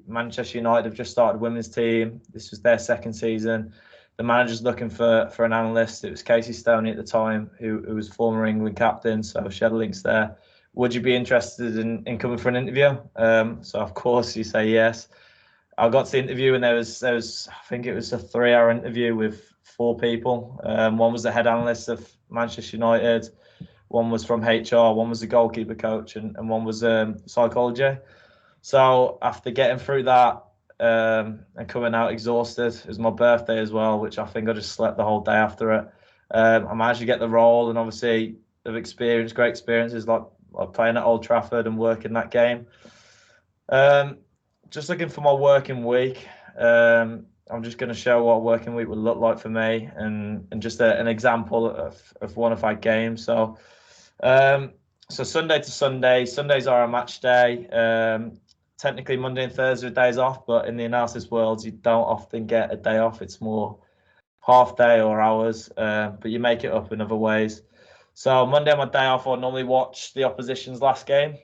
Manchester United have just started a women's team. This was their second season. The manager's looking for an analyst. It was Casey Stoney at the time, who was former England captain, so she had links there. Would you be interested in coming for an interview? So of course you say yes. I got to the interview, and there was I think it was a 3-hour interview with 4 people. One was the head analyst of Manchester United, one was from HR, one was the goalkeeper coach, and one was psychology. So after getting through that and coming out exhausted, it was my birthday as well, which I think I just slept the whole day after it. I managed to get the role, and obviously I've experienced great experiences like playing at Old Trafford and working that game. Just looking for my working week. I'm just going to show what a working week would look like for me, and just an example of one of our games. So Sunday to Sunday. Sundays are a match day. Technically Monday and Thursday are days off, but in the analysis world, you don't often get a day off. It's more half day or hours, but you make it up in other ways. So Monday on my day off, I normally watch the opposition's last game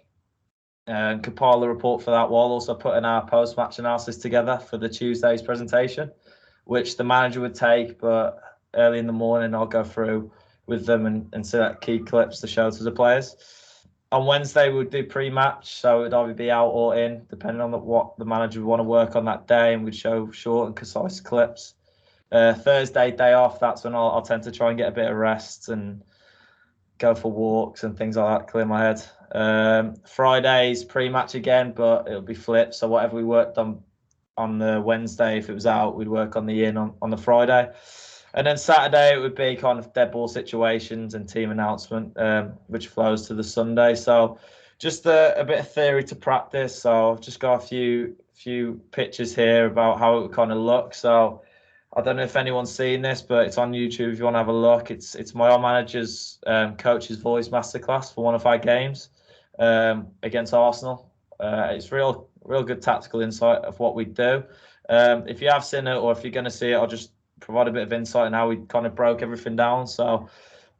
and compile a report for that, while also putting our post-match analysis together for the Tuesday's presentation, which the manager would take, but early in the morning I'll go through with them and select key clips to show to the players. On Wednesday we would do pre-match, so it would either be out or in, depending on what the manager would want to work on that day, and we'd show short and concise clips. Thursday, day off, that's when I'll tend to try and get a bit of rest and go for walks and things like that, clear my head. Fridays pre-match again, but it'll be flipped. So whatever we worked on on the Wednesday. If it was out, we'd work on the in on the Friday. And then Saturday, it would be kind of dead ball situations and team announcement, which flows to the Sunday. So just a bit of theory to practice. So I've just got a few pictures here about how it would kind of look. So I don't know if anyone's seen this, but it's on YouTube if you want to have a look. It's my old manager's coach's voice masterclass for one of our games against Arsenal. It's real good tactical insight of what we do. If you have seen it or if you're going to see it, I'll just provide a bit of insight on how we kind of broke everything down. So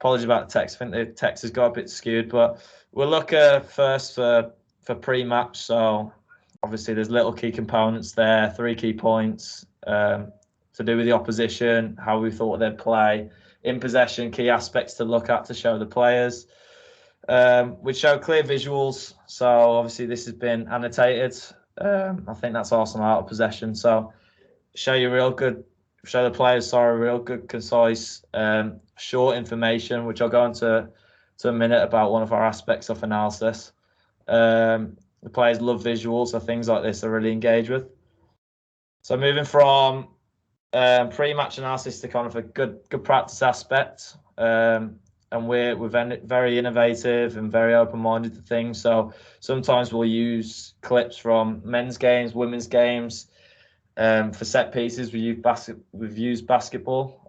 apologies about the text. I think the text has got a bit skewed, but we'll look first for pre-match. So obviously there's little key components there, 3 key points to do with the opposition, how we thought they'd play, in possession, key aspects to look at to show the players. We show clear visuals. So obviously this has been annotated. I think that's Arsenal out of possession. So show the players, real good, concise, short information, which I'll go into a minute about one of our aspects of analysis. The players love visuals, so things like this are really engaged with. So moving from pre-match analysis to kind of a good practice aspect, and we're very innovative and very open-minded to things. So sometimes we'll use clips from men's games, women's games. For set pieces, we've used basketball,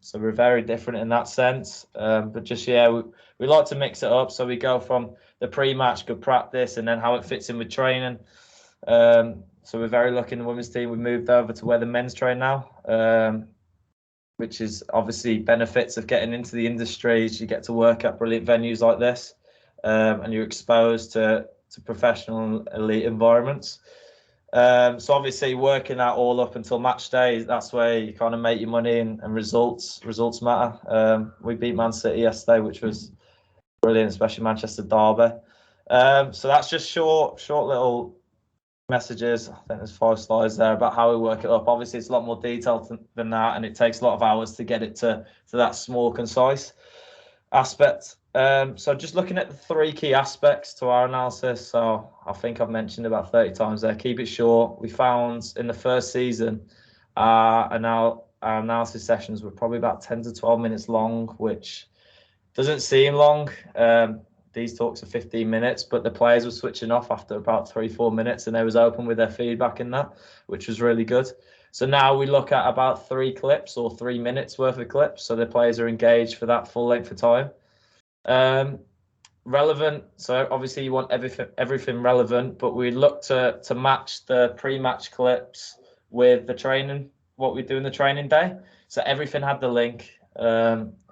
so we're very different in that sense. But just we like to mix it up. So we go from the pre-match, good practice, and then how it fits in with training. So we're very lucky in the women's team. We've moved over to where the men's train now, which is obviously benefits of getting into the industry. You get to work at brilliant venues like this, and you're exposed to professional elite environments. So obviously working that all up until match day, that's where you kind of make your money and results matter. We beat Man City yesterday, which was brilliant, especially Manchester derby. So that's just short little messages. I think there's 5 slides there about how we work it up. Obviously it's a lot more detailed than that, and it takes a lot of hours to get it to that small, concise aspect. So just looking at the 3 key aspects to our analysis. So I think I've mentioned about 30 times there. Keep it short. We found in the first season, our analysis sessions were probably about 10 to 12 minutes long, which doesn't seem long. These talks are 15 minutes, but the players were switching off after about 3-4 minutes, and they was open with their feedback in that, which was really good. So now we look at about 3 clips or 3 minutes worth of clips, so the players are engaged for that full length of time. Relevant, so obviously you want everything relevant, but we look to match the pre-match clips with the training, what we do in the training day. So everything had the link.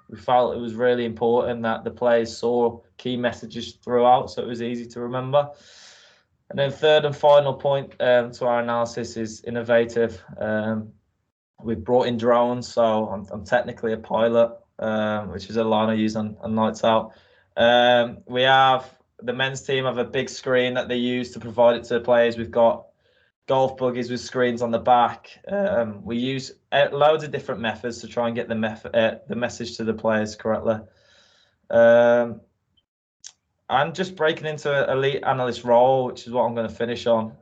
We felt it was really important that the players saw key messages throughout, so it was easy to remember. And then third and final point to our analysis is innovative. We've brought in drones, so I'm technically a pilot, which is a line I use on nights out. We have the men's team have a big screen that they use to provide it to the players. We've got golf buggies with screens on the back. We use loads of different methods to try and get the message to the players correctly. And just breaking into an elite analyst role, which is what I'm going to finish on.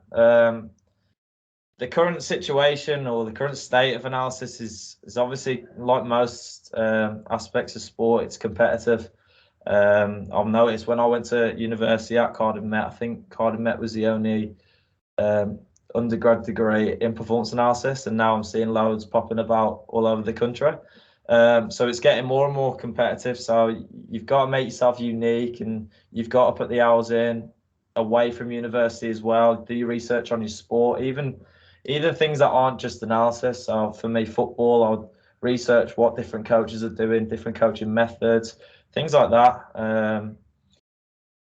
The current situation or the current state of analysis is obviously, like most aspects of sport, it's competitive. I've noticed when I went to university at Cardiff Met, I think Cardiff Met was the only undergrad degree in performance analysis, and now I'm seeing loads popping about all over the country. So it's getting more and more competitive. So you've got to make yourself unique, and you've got to put the hours in away from university as well. Do your research on your sport, even things that aren't just analysis. So for me, football, I'll research what different coaches are doing, different coaching methods, things like that.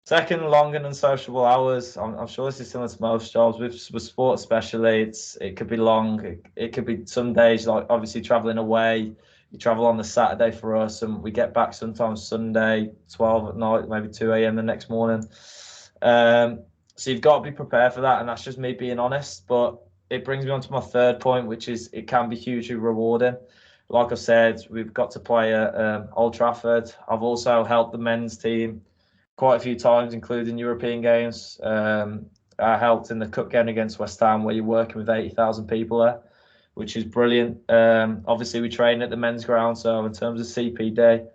Second, long and unsociable hours. I'm sure this is similar to most jobs. With sport especially, it could be long. It could be some days, like obviously traveling away. You travel on the Saturday for us, and we get back sometimes Sunday, 12 at night, maybe 2 a.m. the next morning. So you've got to be prepared for that, and that's just me being honest. But it brings me on to my third point, which is it can be hugely rewarding. Like I said, we've got to play at Old Trafford. I've also helped the men's team quite a few times, including European games. I helped in the cup game against West Ham, where you're working with 80,000 people there, which is brilliant. Obviously, we train at the men's ground, so in terms of CPD,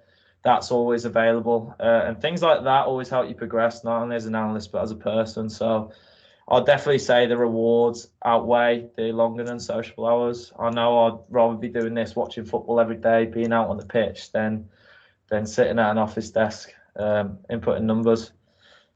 that's always available. And things like that always help you progress, not only as an analyst, but as a person. So I'll definitely say the rewards outweigh the longer than sociable hours. I know I'd rather be doing this, watching football every day, being out on the pitch, than sitting at an office desk, inputting numbers.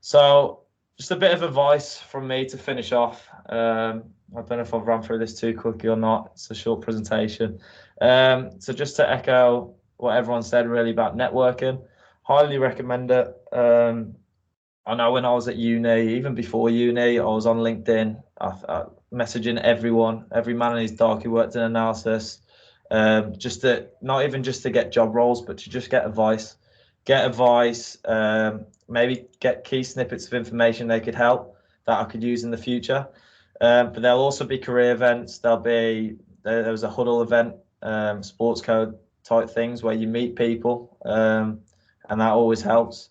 So just a bit of advice from me to finish off. I don't know if I've run through this too quickly or not. It's a short presentation. So just to echo what everyone said really about networking, highly recommend it. I know when I was at uni, even before uni, I was on LinkedIn, messaging everyone, every man and his dog who worked in analysis, not even just to get job roles, but to just get advice, maybe get key snippets of information they could help that I could use in the future. But there'll also be career events. There was a huddle event, sports code type things where you meet people, and that always helps.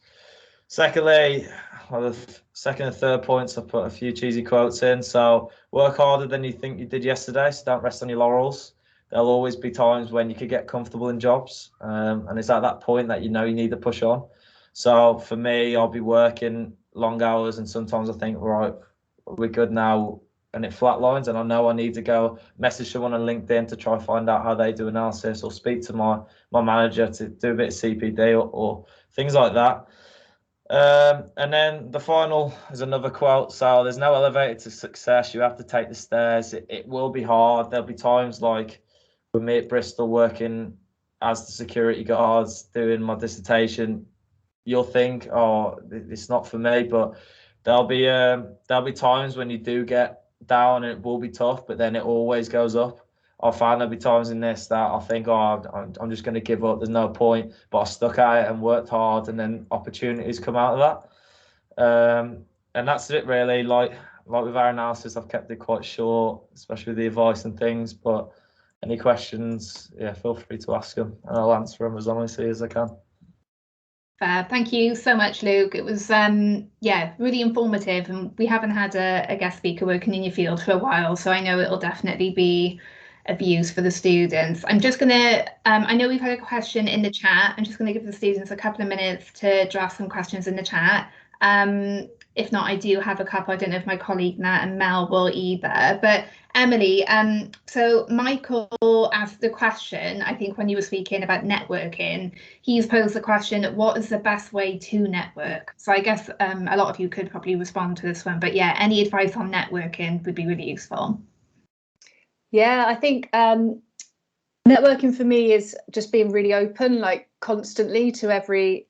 Secondly, the second and third points, I put a few cheesy quotes in. So work harder than you think you did yesterday. So don't rest on your laurels. There'll always be times when you could get comfortable in jobs. And it's at that point that you need to push on. So for me, I'll be working long hours, and sometimes I think, right, we're good now, and it flatlines, and I know I need to go message someone on LinkedIn to try and find out how they do analysis, or speak to my manager to do a bit of CPD or things like that. And then the final is another quote. So there's no elevator to success. You have to take the stairs. It will be hard. There'll be times like with me at Bristol working as the security guards doing my dissertation. You'll think, oh, it's not for me, but there'll be times when you do get down and it will be tough, but then it always goes up. I find there'll be times in this that I think, oh, I'm just going to give up. There's no point. But I stuck at it and worked hard, and then opportunities come out of that. And that's it, really. Like with our analysis, I've kept it quite short, especially with the advice and things. But any questions, yeah, feel free to ask them, and I'll answer them as honestly as I can. Thank you so much, Luke. It was really informative, and we haven't had a guest speaker working in your field for a while, so I know it'll definitely be of use for the students. I'm just gonna, I know we've had a question in the chat. I'm just gonna give the students a couple of minutes to draft some questions in the chat. If not, I do have a couple. I don't know if my colleague Nat and Mel will either. But Emily, so Michael asked the question, I think when you were speaking about networking, he's posed the question, what is the best way to network? So I guess a lot of you could probably respond to this one, but yeah, any advice on networking would be really useful. Yeah, I think networking for me is just being really open, like constantly to every,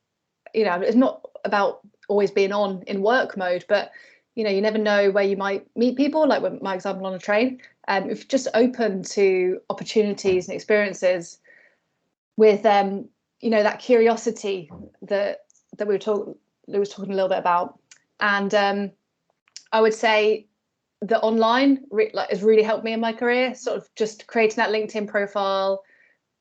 it's not about always being on in work mode, but you never know where you might meet people, like with my example on a train. If you're just open to opportunities and experiences with that curiosity that we were talking a little bit about. And I would say the online has really helped me in my career, sort of just creating that LinkedIn profile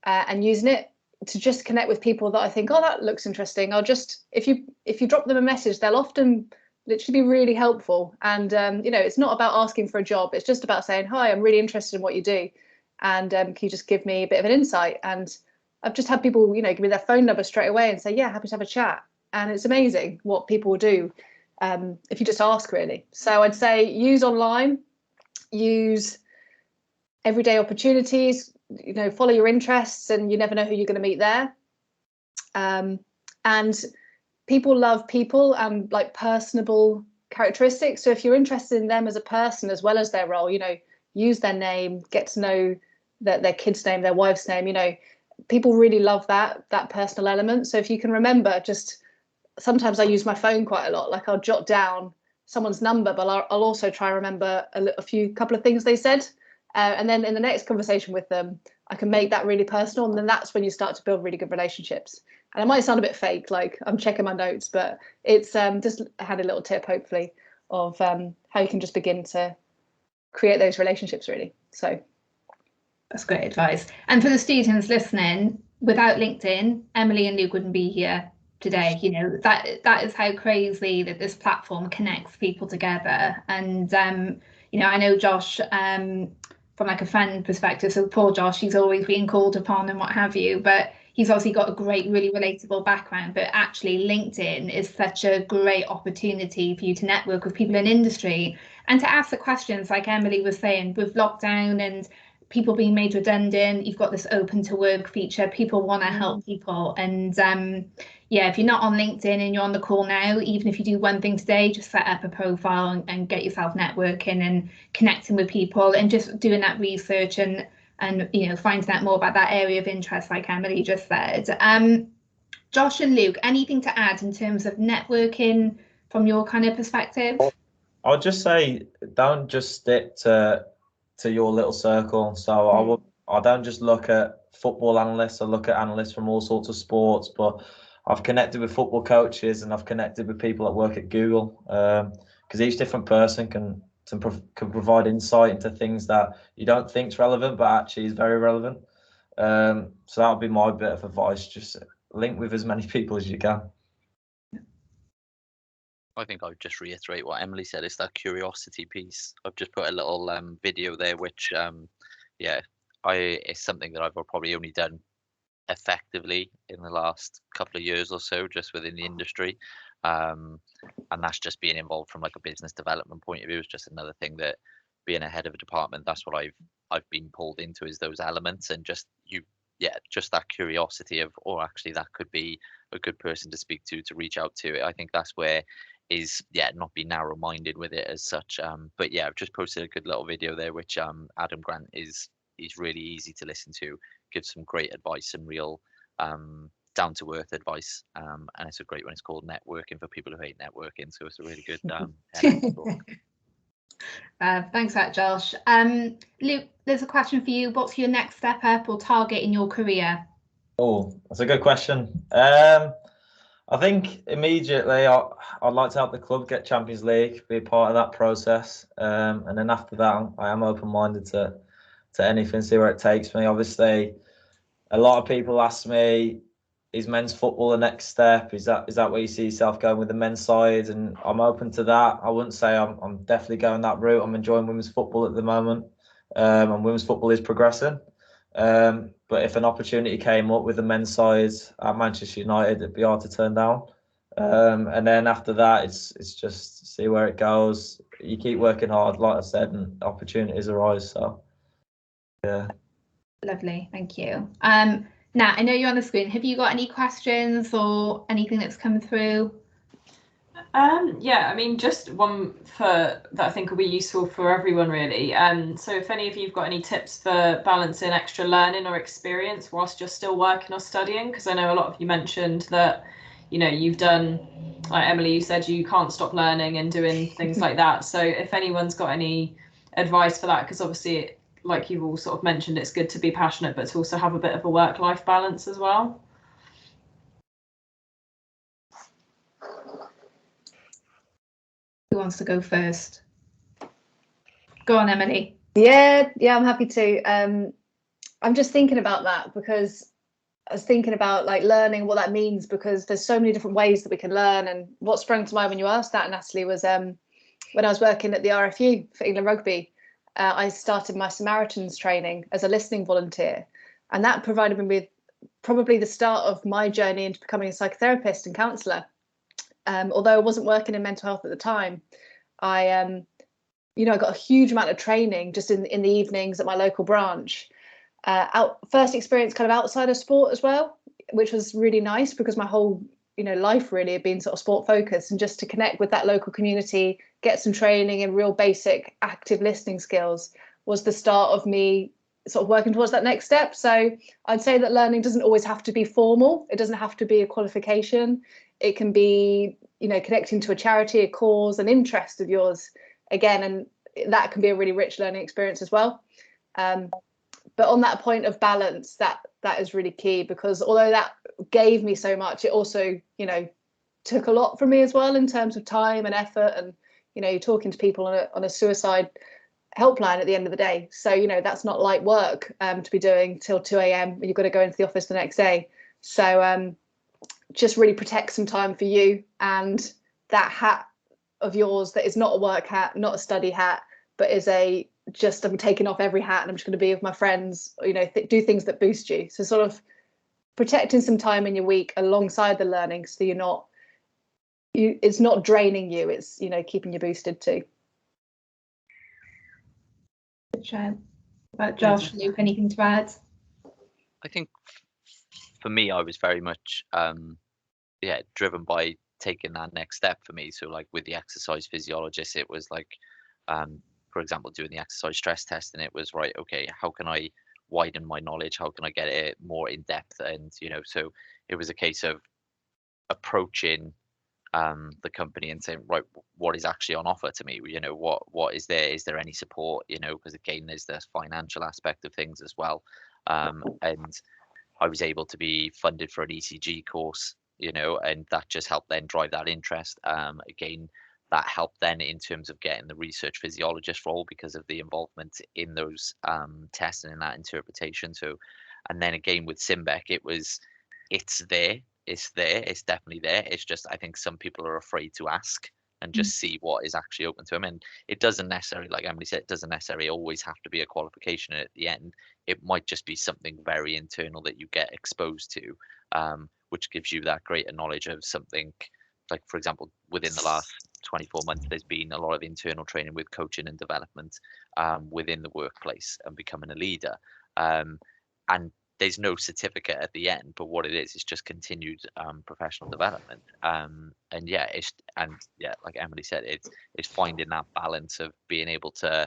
and using it to just connect with people that I think, oh, that looks interesting. I'll just, if you drop them a message, they'll often literally be really helpful. And, it's not about asking for a job. It's just about saying, hi, I'm really interested in what you do. And can you just give me a bit of an insight? And I've just had people, give me their phone number straight away and say, yeah, happy to have a chat. And it's amazing what people will do. If you just ask, really. So I'd say use online, use everyday opportunities, follow your interests, and you never know who you're going to meet there. And people love people and like personable characteristics. So if you're interested in them as a person as well as their role, use their name, get to know their kid's name, their wife's name. People really love that personal element. So if you can remember, sometimes I use my phone quite a lot. Like I'll jot down someone's number, but I'll also try and remember a couple of things they said. And then in the next conversation with them, I can make that really personal. And then that's when you start to build really good relationships. And it might sound a bit fake, like I'm checking my notes, but it's just had a little tip, hopefully, of how you can just begin to create those relationships, really. So that's great advice. And for the students listening, without LinkedIn, Emily and Luke wouldn't be here. today. You know, that is how crazy that this platform connects people together. And you know, I know Josh, from like a friend perspective, so poor Josh, he's always being called upon and what have you, but he's obviously got a great, really relatable background. But actually LinkedIn is such a great opportunity for you to network with people in industry and to ask the questions, like Emily was saying, with lockdown and people being made redundant, you've got this open to work feature. People want to help people. And yeah, if you're not on LinkedIn and you're on the call now, even if you do one thing today, just set up a profile and get yourself networking and connecting with people and just doing that research and you know, finding out more about that area of interest, like Emily just said. Josh and Luke, anything to add in terms of networking from your kind of perspective? I'll just say, don't just stick to your little circle. So I don't just look at football analysts. I look at analysts from all sorts of sports, but I've connected with football coaches and I've connected with people that work at Google, because each different person can provide insight into things that you don't think is relevant, but actually is very relevant. So that would be my bit of advice. Just link with as many people as you can. I think I would just reiterate what Emily said. It's that curiosity piece. I've just put a little video there, which yeah, it's something that I've probably only done effectively in the last couple of years or so, just within the industry, and that's just being involved from like a business development point of view. It's just another thing that being a head of a department, that's what I've been pulled into, is those elements, and just just that curiosity of, or actually that could be a good person to speak to reach out to. I think that's where is not be narrow minded with it as such. But yeah, I've just posted a good little video there, which Adam Grant is really easy to listen to, gives some great advice and real down to earth advice, and it's a great one. It's called Networking for People Who Hate Networking, so it's a really good thanks for that, Josh. Luke, there's a question for you. What's your next step up or target in your career? Oh, that's a good question. I think immediately I'd like to help the club get Champions League, be a part of that process, and then after that I am open-minded to anything, see where it takes me. Obviously, a lot of people ask me, is men's football the next step? Is that where you see yourself going with the men's side? And I'm open to that. I wouldn't say I'm definitely going that route. I'm enjoying women's football at the moment, and women's football is progressing. But if an opportunity came up with the men's side at Manchester United, it'd be hard to turn down. And then after that, it's just see where it goes. You keep working hard, like I said, and opportunities arise. So, yeah. Lovely, thank you. Now, I know you're on the screen. Have you got any questions or anything that's come through? Yeah, I mean, just one that I think will be useful for everyone, really. So if any of you've got any tips for balancing extra learning or experience whilst you're still working or studying, because I know a lot of you mentioned that, you know, you've done, like Emily, you said you can't stop learning and doing things like that. So if anyone's got any advice for that, because obviously, like you've all sort of mentioned, it's good to be passionate, but to also have a bit of a work-life balance as well. Who wants to go first? Go on, Emily. Yeah, I'm happy to. I'm just thinking about that because I was thinking about like learning, what that means, because there's so many different ways that we can learn. And what sprang to mind when you asked that, Natalie, was when I was working at the RFU for England Rugby. I started my Samaritans training as a listening volunteer, and that provided me with probably the start of my journey into becoming a psychotherapist and counsellor. Although I wasn't working in mental health at the time, I got a huge amount of training just in the evenings at my local branch. First experience kind of outside of sport as well, which was really nice because my whole life really had been sort of sport focused, and just to connect with that local community, get some training in real basic active listening skills was the start of me sort of working towards that next step. So I'd say that learning doesn't always have to be formal. It doesn't have to be a qualification. It can be, connecting to a charity, a cause, an interest of yours again, and that can be a really rich learning experience as well. But on that point of balance, that is really key, because although that gave me so much, it also, took a lot from me as well in terms of time and effort, and, you're talking to people on a suicide helpline at the end of the day. So, that's not light work to be doing till 2 a.m. You've got to go into the office the next day. So just really protect some time for you and that hat of yours that is not a work hat, not a study hat, but is I'm taking off every hat and I'm just going to be with my friends, you know, do things that boost you. So sort of protecting some time in your week alongside the learning, so it's not draining you, it's, you know, keeping you boosted too. Good show. About Josh, Luke, anything to add? I think for me, I was very much driven by taking that next step for me. So like with the exercise physiologist, it was like, for example, doing the exercise stress test, and it was right, okay, how can I widen my knowledge? How can I get it more in depth? And, you know, so it was a case of approaching the company and saying, right, what is actually on offer to me? You know, what is there? Is there any support? You know, because again, there's this financial aspect of things as well. And I was able to be funded for an ECG course, you know, and that just helped then drive that interest. Again, that helped then in terms of getting the research physiologist role because of the involvement in those tests and in that interpretation. So, and then again with Simbec, it's there. It's definitely there. It's just, I think some people are afraid to ask and just see what is actually open to them. And it doesn't necessarily, like Emily said, it doesn't necessarily always have to be a qualification at the end. It might just be something very internal that you get exposed to, which gives you that greater knowledge of something. Like, for example, within the last 24 months, there's been a lot of internal training with coaching and development within the workplace and becoming a leader. And there's no certificate at the end, but what it is just continued professional development. Like Emily said, it's finding that balance of being able to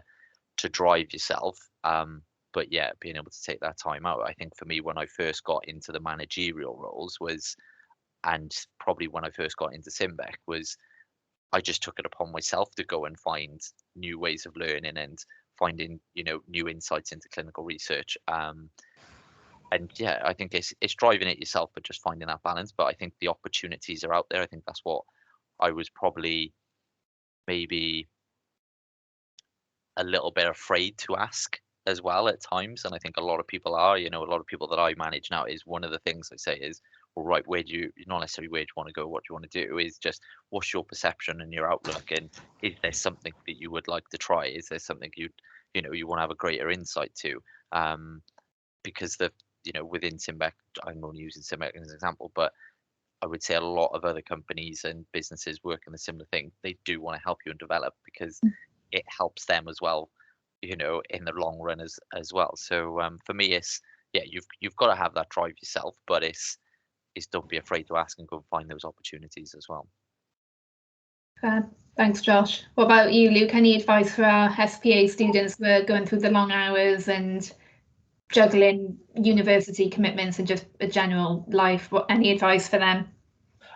drive yourself, but yeah, being able to take that time out. I think for me, when I first got into the managerial roles and probably when I first got into Simbec, was I just took it upon myself to go and find new ways of learning and finding, you know, new insights into clinical research. And yeah, I think it's driving it yourself, but just finding that balance. But I think the opportunities are out there. I think that's what I was probably maybe a little bit afraid to ask as well at times. And I think a lot of people are, you know, a lot of people that I manage now, is one of the things I say is, well, right, not necessarily where do you want to go, what do you want to do, is just what's your perception and your outlook, and is there something that you would like to try? Is there something you want to have a greater insight to? Because within Simbec, I'm only using Simbec as an example, but I would say a lot of other companies and businesses working the similar thing. They do want to help you and develop because it helps them as well, you know, in the long run as well. So for me, it's, yeah, you've got to have that drive yourself, but it's don't be afraid to ask and go and find those opportunities as well. Thanks, Josh. What about you, Luke? Any advice for our SPA students who are going through the long hours and juggling university commitments and just a general life? Any advice for them?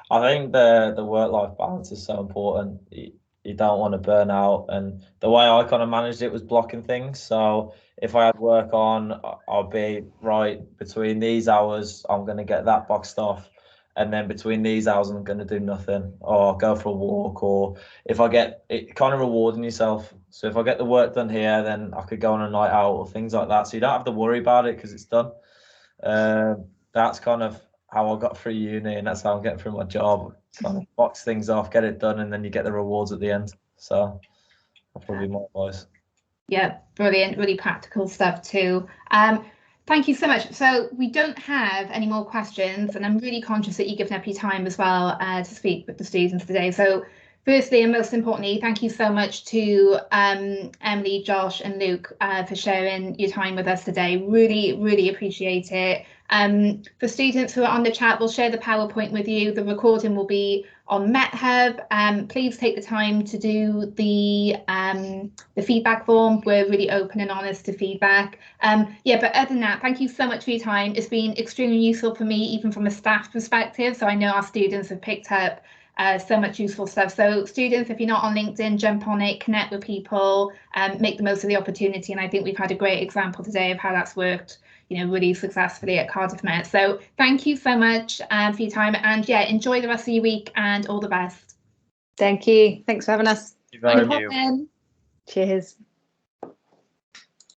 I think the work-life balance is so important. You don't want to burn out, and the way I kind of managed it was blocking things. So if I had work on, I'll be right between these hours, I'm going to get that boxed off, and then between these hours I'm going to do nothing, or go for a walk, or if I get it, kind of rewarding yourself. So if I get the work done here, then I could go on a night out or things like that, so you don't have to worry about it because it's done. That's kind of how I got through uni, and that's how I'm getting through my job. Kind of box things off, get it done, and then you get the rewards at the end. So that's probably my advice. Yeah, brilliant, really practical stuff too. Thank you so much. So we don't have any more questions, and I'm really conscious that you've given up your time as well to speak with the students today. So firstly, and most importantly, thank you so much to Emily, Josh and Luke for sharing your time with us today. Really, really appreciate it. For students who are on the chat, we'll share the PowerPoint with you. The recording will be on MetHub. Please take the time to do the feedback form. We're really open and honest to feedback. But other than that, thank you so much for your time. It's been extremely useful for me, even from a staff perspective. So I know our students have picked up so much useful stuff. So students, if you're not on LinkedIn, jump on it, connect with people, make the most of the opportunity. And I think we've had a great example today of how that's worked, you know, really successfully at Cardiff Met. So thank you so much for your time, and yeah, enjoy the rest of your week and all the best. Thank you. Thanks for having us. Thank you. Cheers.